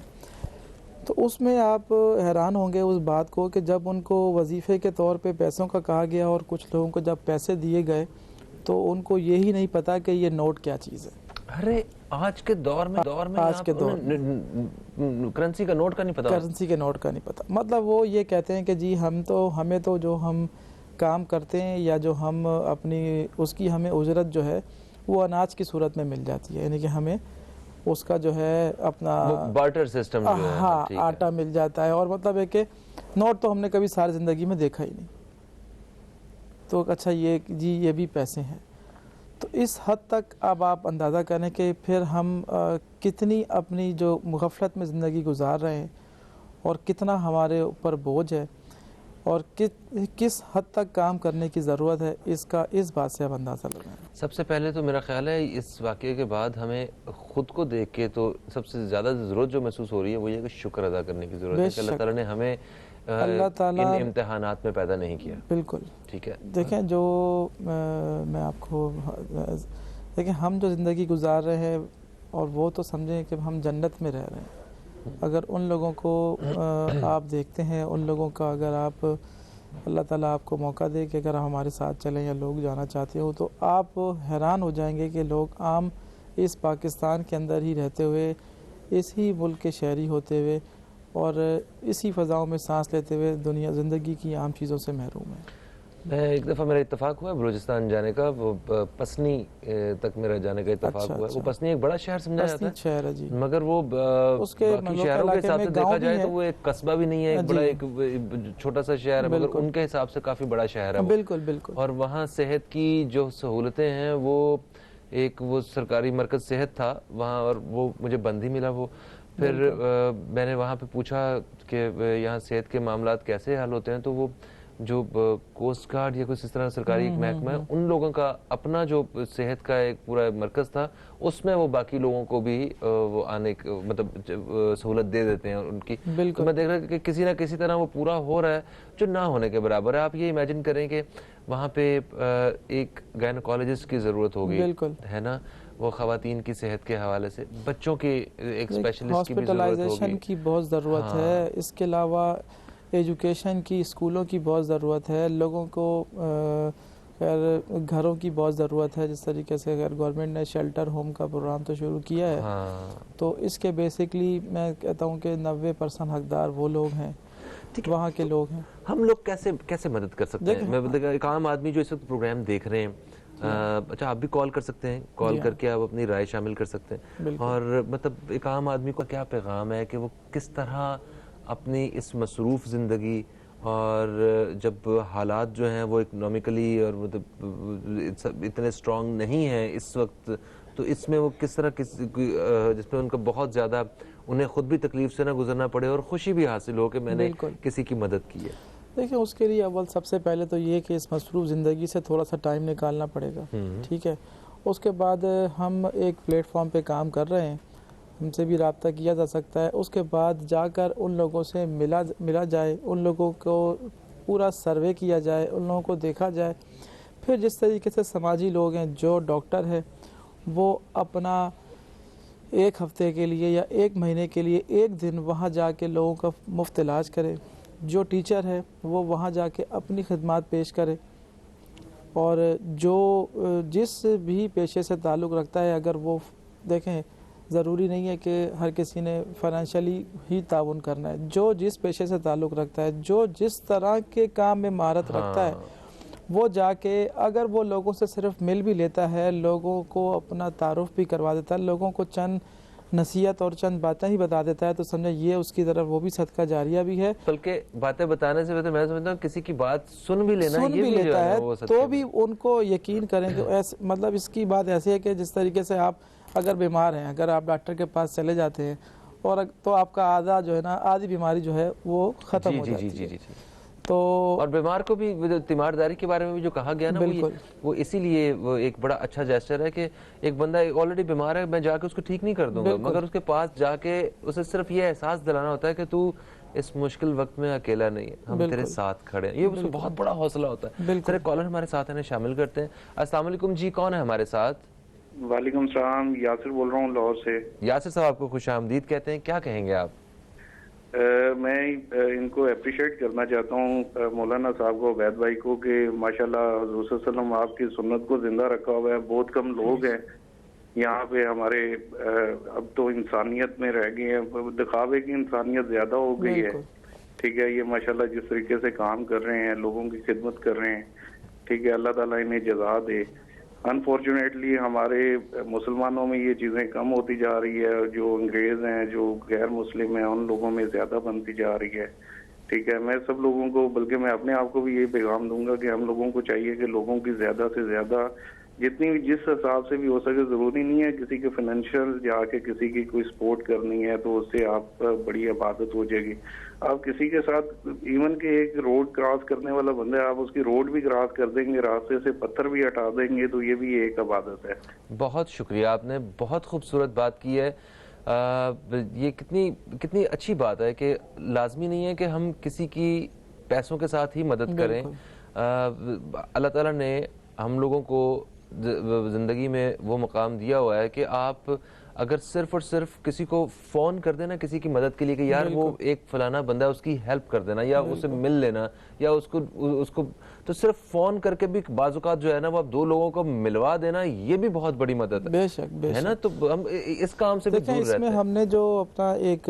تو اس میں آپ حیران ہوں گے اس بات کو کہ جب ان کو وظیفے کے طور پہ پیسوں کا کہا گیا اور کچھ لوگوں کو جب پیسے دیے گئے تو ان کو یہی نہیں پتا کہ یہ نوٹ کیا چیز ہے. ارے آج کے دور میں کرنسی کا نوٹ کا نہیں پتا, کرنسی کے نوٹ کا نہیں پتا. مطلب وہ یہ کہتے ہیں کہ جی ہمیں تو جو ہم کام کرتے ہیں یا جو ہم اپنی اس کی ہمیں اجرت جو ہے وہ اناج کی صورت میں مل جاتی ہے, یعنی کہ ہمیں اس کا جو ہے اپنا بارٹر سسٹم جو ہے, ہاں آٹا مل جاتا ہے. اور مطلب ہے کہ نوٹ تو ہم نے کبھی ساری زندگی میں دیکھا ہی نہیں. تو اچھا یہ جی یہ بھی پیسے ہیں. تو اس حد تک اب آپ اندازہ کریں کہ پھر ہم کتنی اپنی جو غفلت میں زندگی گزار رہے ہیں اور کتنا ہمارے اوپر بوجھ ہے اور کس حد تک کام کرنے کی ضرورت ہے, اس بات سے اب اندازہ لگائیں. سب سے پہلے تو میرا خیال ہے اس واقعے کے بعد ہمیں خود کو دیکھ کے تو سب سے زیادہ ضرورت جو محسوس ہو رہی ہے وہ یہ کہ شکر ادا کرنے کی ضرورت ہے کہ اللہ تعالیٰ نے ہمیں ان امتحانات میں پیدا نہیں کیا. بالکل ٹھیک ہے. دیکھیں جو میں آپ کو دیکھیں ہم جو زندگی گزار رہے ہیں اور وہ تو سمجھیں کہ ہم جنت میں رہ رہے ہیں. اگر ان لوگوں کو آپ دیکھتے ہیں, ان لوگوں کا اگر آپ اللہ تعالیٰ آپ کو موقع دے کہ اگر ہمارے ساتھ چلیں یا لوگ جانا چاہتے ہو تو آپ حیران ہو جائیں گے کہ لوگ عام اس پاکستان کے اندر ہی رہتے ہوئے, اس ہی ملک کے شہری ہوتے ہوئے اور اسی فضاؤں میں سانس لیتے ہوئے زندگی کی عام چیزوں سے محروم ہیں. میں ایک دفعہ میرا اتفاق ہوا ہے بلوچستان جانے کا, وہ پسنی تک میرا جانے کا اتفاق ہوا ہے. وہ پسنی ایک بڑا شہر سمجھا جاتا ہے, شہر ہے جی, مگر وہ باقی شہروں کے حساب سے دیکھا جائے تو وہ ایک قصبہ بھی نہیں ہے, ایک بڑا ایک چھوٹا سا شہر ہے, مگر ان کے حساب سے کافی بڑا شہر ہے. بالکل بالکل. اور وہاں صحت کی جو سہولتیں ہیں وہ سرکاری مرکز صحت تھا وہاں, اور وہ مجھے بند ہی ملا. وہ پھر میں نے وہاں پہ پوچھا کہ یہاں صحت کے معاملات کیسے حل ہوتے ہیں, تو وہ جو کوسٹ گارڈ یا کچھ اس طرح سرکاری ایک محکمہ ہے, ان لوگوں کا اپنا جو صحت کا ایک پورا مرکز تھا, اس میں وہ باقی لوگوں کو بھی وہ آنے مطلب سہولت دے دیتے ہیں ان کی. تو میں دیکھ رہا کہ کسی نہ کسی طرح وہ پورا ہو رہا ہے جو نہ ہونے کے برابر ہے. آپ یہ امیجن کریں کہ وہاں پہ ایک گائنیکالوجسٹ کی ضرورت ہوگی, ہے نا, وہ خواتین کی صحت کے حوالے سے, بچوں کی ایک اسپیشلسٹ کی بھی ضرورت ہوگی, ہاسپٹلائزیشن کی بہت ضرورت ہے. اس کے علاوہ ایجوکیشن کی, اسکولوں کی بہت ضرورت ہے. لوگوں کو گھروں کی بہت ضرورت ہے. جس طریقے سے اگر گورنمنٹ نے شیلٹر ہوم کا پروگرام تو شروع کیا ہے, تو اس کے بیسکلی میں کہتا ہوں کہ 90% حقدار وہ لوگ ہیں, وہاں کے لوگ ہیں. ہم لوگ کیسے مدد کر سکتے ہیں؟ میں ایک عام آدمی جو اس وقت پروگرام دیکھ رہے ہیں, اچھا آپ بھی کال کر سکتے ہیں, کال کر کے آپ اپنی رائے شامل کر سکتے ہیں. اور مطلب ایک عام آدمی کو کیا پیغام ہے کہ وہ کس طرح اپنی اس مصروف زندگی اور جب حالات جو ہیں وہ اکنامکلی اور مطلب اتنے اسٹرانگ نہیں ہیں اس وقت تو اس میں وہ کس طرح جس میں ان کا بہت زیادہ انہیں خود بھی تکلیف سے نہ گزرنا پڑے اور خوشی بھی حاصل ہو کہ میں نے کسی کی مدد کی ہے؟ دیکھیں اس کے لیے اول سب سے پہلے تو یہ کہ اس مصروف زندگی سے تھوڑا سا ٹائم نکالنا پڑے گا، ٹھیک ہے. اس کے بعد ہم ایک پلیٹ فارم پہ کام کر رہے ہیں، ہم سے بھی رابطہ کیا جا سکتا ہے. اس کے بعد جا کر ان لوگوں سے ملا جائے، ان لوگوں کو پورا سروے کیا جائے، ان لوگوں کو دیکھا جائے. پھر جس طریقے سے سماجی لوگ ہیں، جو ڈاکٹر ہے وہ اپنا ایک ہفتے کے لیے یا ایک مہینے کے لیے ایک دن وہاں جا کے لوگوں کا مفت علاج کرے. جو ٹیچر ہے وہ وہاں جا کے اپنی خدمات پیش کرے. اور جو جس بھی پیشے سے تعلق رکھتا ہے، اگر وہ دیکھیں ضروری نہیں ہے کہ ہر کسی نے فائنینشلی ہی تعاون کرنا ہے. جو جس پیشے سے تعلق رکھتا ہے، جو جس طرح کے کام میں مہارت رکھتا ہے، وہ جا کے اگر وہ لوگوں سے صرف مل بھی لیتا ہے، لوگوں کو اپنا تعارف بھی کروا دیتا ہے، لوگوں کو چند نصیحت اور چند باتیں ہی بتا دیتا ہے، تو سمجھے یہ اس کی طرف وہ بھی صدقہ جاریہ بھی ہے. بلکہ باتیں بتانے سے میں سمجھتا ہوں کسی کی بات سن بھی لینا سن بھی لیتا ہے تو بھی ان کو یقین کریں کہ مطلب اس کی بات ایسی ہے کہ جس طریقے سے آپ اگر بیمار ہیں، اگر آپ ڈاکٹر کے پاس چلے جاتے ہیں اور تو آپ کا آدھی بیماری جو ہے وہ ختم ہو جاتی ہے. تو اور بیمار کو بھی تیمارداری کے بارے میں بھی جو کہا گیا نا، وہ اسی لیے وہ ایک بڑا اچھا جیسچر ہے کہ ایک بندہ آلریڈی بیمار ہے، میں جا کے اس کو ٹھیک نہیں کر دوں گا، مگر اس کے پاس جا کے اسے صرف یہ احساس دلانا ہوتا ہے کہ تو اس مشکل وقت میں اکیلا نہیں ہے، ہم تیرے ساتھ کھڑے ہیں. یہ اس کو بہت بڑا حوصلہ ہوتا ہے. سر کالر ہمارے ساتھ ہیں، شامل کرتے ہیں. السلام علیکم جی، کون ہے ہمارے ساتھ؟ وعلیکم السلام، یاسر بول رہا ہوں لاہور سے. یاسر صاحب آپ کو خوش آمدید کہتے ہیں، کیا کہیں گے آپ؟ میں ان کو اپریشیٹ کرنا چاہتا ہوں مولانا صاحب کو، عبید بھائی کو، کہ ماشاءاللہ حضور صلی اللہ علیہ وسلم آپ کی سنت کو زندہ رکھا ہوا ہے. بہت کم لوگ ہیں یہاں پہ ہمارے اب تو انسانیت میں رہ گئے ہیں، دکھاوے کی انسانیت زیادہ ہو گئی ہے. ٹھیک ہے، یہ ماشاءاللہ جس طریقے سے کام کر رہے ہیں، لوگوں کی خدمت کر رہے ہیں، ٹھیک ہے، اللہ تعالیٰ انہیں جزا دے. انفارچونیٹلی ہمارے مسلمانوں میں یہ چیزیں کم ہوتی جا رہی ہے، جو انگریز ہیں، جو غیر مسلم ہیں، ان لوگوں میں زیادہ بنتی جا رہی ہے. ٹھیک ہے، میں سب لوگوں کو، بلکہ میں اپنے آپ کو بھی یہ پیغام دوں گا کہ ہم لوگوں کو چاہیے کہ لوگوں کی زیادہ سے زیادہ جتنی جس حساب سے بھی ہو سکے، ضروری نہیں ہے کسی کے فائنینشیل جا کے کسی کی کوئی سپورٹ کرنی ہے تو اس سے آپ بڑی عبادت ہو جائے گی. آپ کسی کے ساتھ ایون کہ ایک روڈ کراس کرنے والا بندہ ہے، آپ اس کی روڈ بھی کراس کر دیں گے، راستے سے پتھر بھی ہٹا دیں گے، تو یہ بھی ایک عبادت ہے. بہت شکریہ، آپ نے بہت خوبصورت بات کی ہے. یہ کتنی اچھی بات ہے کہ لازمی نہیں ہے کہ ہم کسی کی پیسوں کے ساتھ ہی مدد کریں. اللہ تعالیٰ نے ہم لوگوں کو زندگی میں وہ مقام دیا ہوا ہے کہ آپ اگر صرف اور صرف کسی کو فون کر دینا کسی کی مدد کے لیے کہ یار وہ ایک فلانا بندہ ہے، اس کی ہیلپ کر دینا یا اسے مل لینا یا اس کو تو صرف فون کر کے بھی بعض اوقات جو ہے نا وہ آپ دو لوگوں کو ملوا دینا، یہ بھی بہت بڑی مدد ہے. بے شک ہے نا. تو ہم اس کام سے بھی دور رہتے ہیں. اس میں ہم نے جو اپنا ایک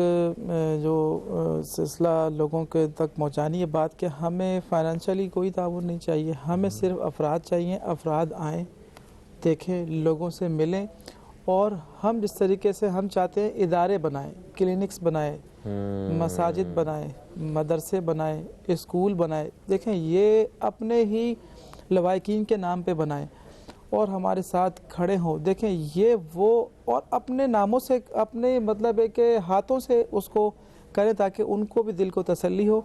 جو سلسلہ لوگوں کے تک پہنچانی ہے بات کہ ہمیں فائنینشلی کوئی تعاون نہیں چاہیے، ہمیں صرف افراد چاہیے. افراد آئیں، دیکھیں، لوگوں سے ملیں، اور ہم جس طریقے سے ہم چاہتے ہیں ادارے بنائیں، کلینکس بنائیں، مساجد بنائیں، مدرسے بنائیں، اسکول بنائیں. دیکھیں یہ اپنے ہی لوائقین کے نام پہ بنائیں اور ہمارے ساتھ کھڑے ہوں. دیکھیں یہ وہ اور اپنے ناموں سے، اپنے مطلب ہے کہ ہاتھوں سے اس کو کریں تاکہ ان کو بھی دل کو تسلی ہو.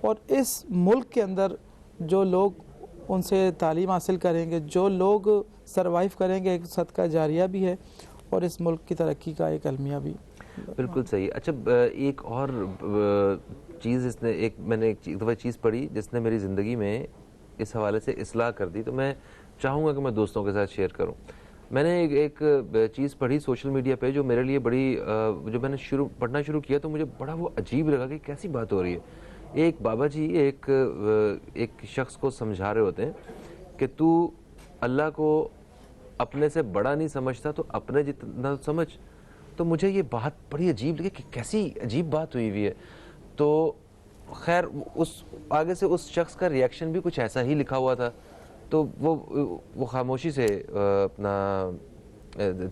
اور اس ملک کے اندر جو لوگ ان سے تعلیم حاصل کریں گے، جو لوگ سروائیو کریں گے، ایک صدقہ جاریہ بھی ہے اور اس ملک کی ترقی کا ایک المیہ بھی. بالکل صحیح. اچھا ایک اور چیز میں نے ایک دفعہ چیز پڑھی جس نے میری زندگی میں اس حوالے سے اصلاح کر دی، تو میں چاہوں گا کہ میں دوستوں کے ساتھ شیئر کروں. میں نے ایک چیز پڑھی سوشل میڈیا پہ جو میرے لیے بڑی جو میں نے پڑھنا شروع کیا تو مجھے بڑا وہ عجیب لگا کہ کیسی بات ہو رہی ہے. ایک بابا جی ایک شخص کو سمجھا رہے ہوتے ہیں کہ تو اللہ کو اپنے سے بڑا نہیں سمجھتا تو اپنے جتنا سمجھ. تو مجھے یہ بات بڑی عجیب لگی کہ کیسی عجیب بات ہوئی ہوئی ہے. تو خیر آگے سے اس شخص کا ریاکشن بھی کچھ ایسا ہی لکھا ہوا تھا. تو وہ خاموشی سے اپنا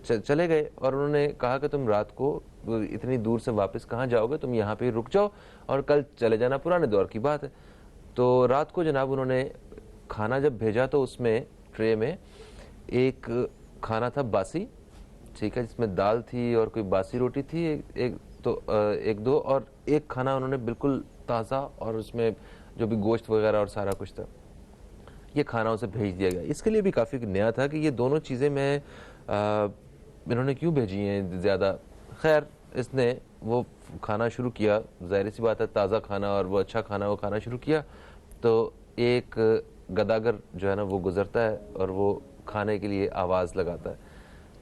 چلے گئے اور انہوں نے کہا کہ تم رات کو اتنی دور سے واپس کہاں جاؤ گے، تم یہاں پہ رک جاؤ اور کل چلے جانا، پرانے دور کی بات ہے. تو رات کو جناب انہوں نے کھانا جب بھیجا تو اس میں ٹرے میں ایک کھانا تھا باسی ٹھیک ہے، جس میں دال تھی اور کوئی باسی روٹی تھی ایک دو، اور ایک کھانا انہوں نے بالکل تازہ اور اس میں جو بھی گوشت وغیرہ اور سارا کچھ تھا، یہ کھانا اسے بھیج دیا گیا. اس کے لیے بھی کافی نیا تھا کہ یہ دونوں چیزیں میں انہوں نے کیوں بھیجی ہیں زیادہ. خیر اس نے وہ کھانا شروع کیا، ظاہر سی بات ہے تازہ کھانا اور وہ اچھا کھانا وہ کھانا شروع کیا، تو ایک گداگر جو ہے نا وہ گزرتا ہے اور وہ کھانے کے لیے آواز لگاتا ہے.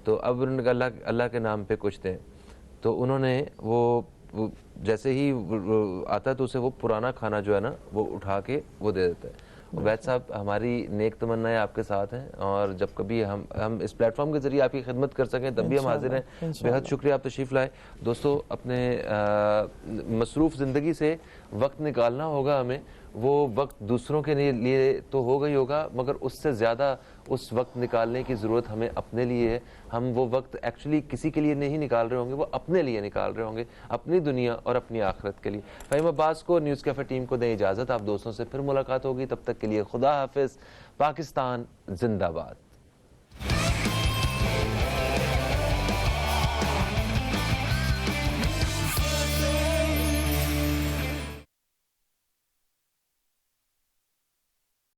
تو اب انہوں نے کہا اللہ کے نام پہ کچھ دیں. تو انہوں نے وہ جیسے ہی آتا ہے تو اسے وہ پرانا کھانا جو ہے نا وہ اٹھا کے وہ دے دیتا ہے. عبید صاحب، ہماری نیک تمنائیں آپ کے ساتھ ہیں، اور جب کبھی ہم اس پلیٹ فارم کے ذریعے آپ کی خدمت کر سکیں تب بھی ہم حاضر ہیں. بہت شکریہ آپ تشریف لائے. دوستو، اپنے مصروف زندگی سے وقت نکالنا ہوگا ہمیں. وہ وقت دوسروں کے لیے تو ہوگا ہی ہوگا، مگر اس سے زیادہ اس وقت نکالنے کی ضرورت ہمیں اپنے لیے ہے. ہم وہ وقت ایکچولی کسی کے لیے نہیں نکال رہے ہوں گے، وہ اپنے لیے نکال رہے ہوں گے، اپنی دنیا اور اپنی آخرت کے لیے. فہیم عباس کو، نیوز کیفے ٹیم کو دیں اجازت. آپ دوستوں سے پھر ملاقات ہوگی، تب تک کے لیے خدا حافظ. پاکستان زندہ باد.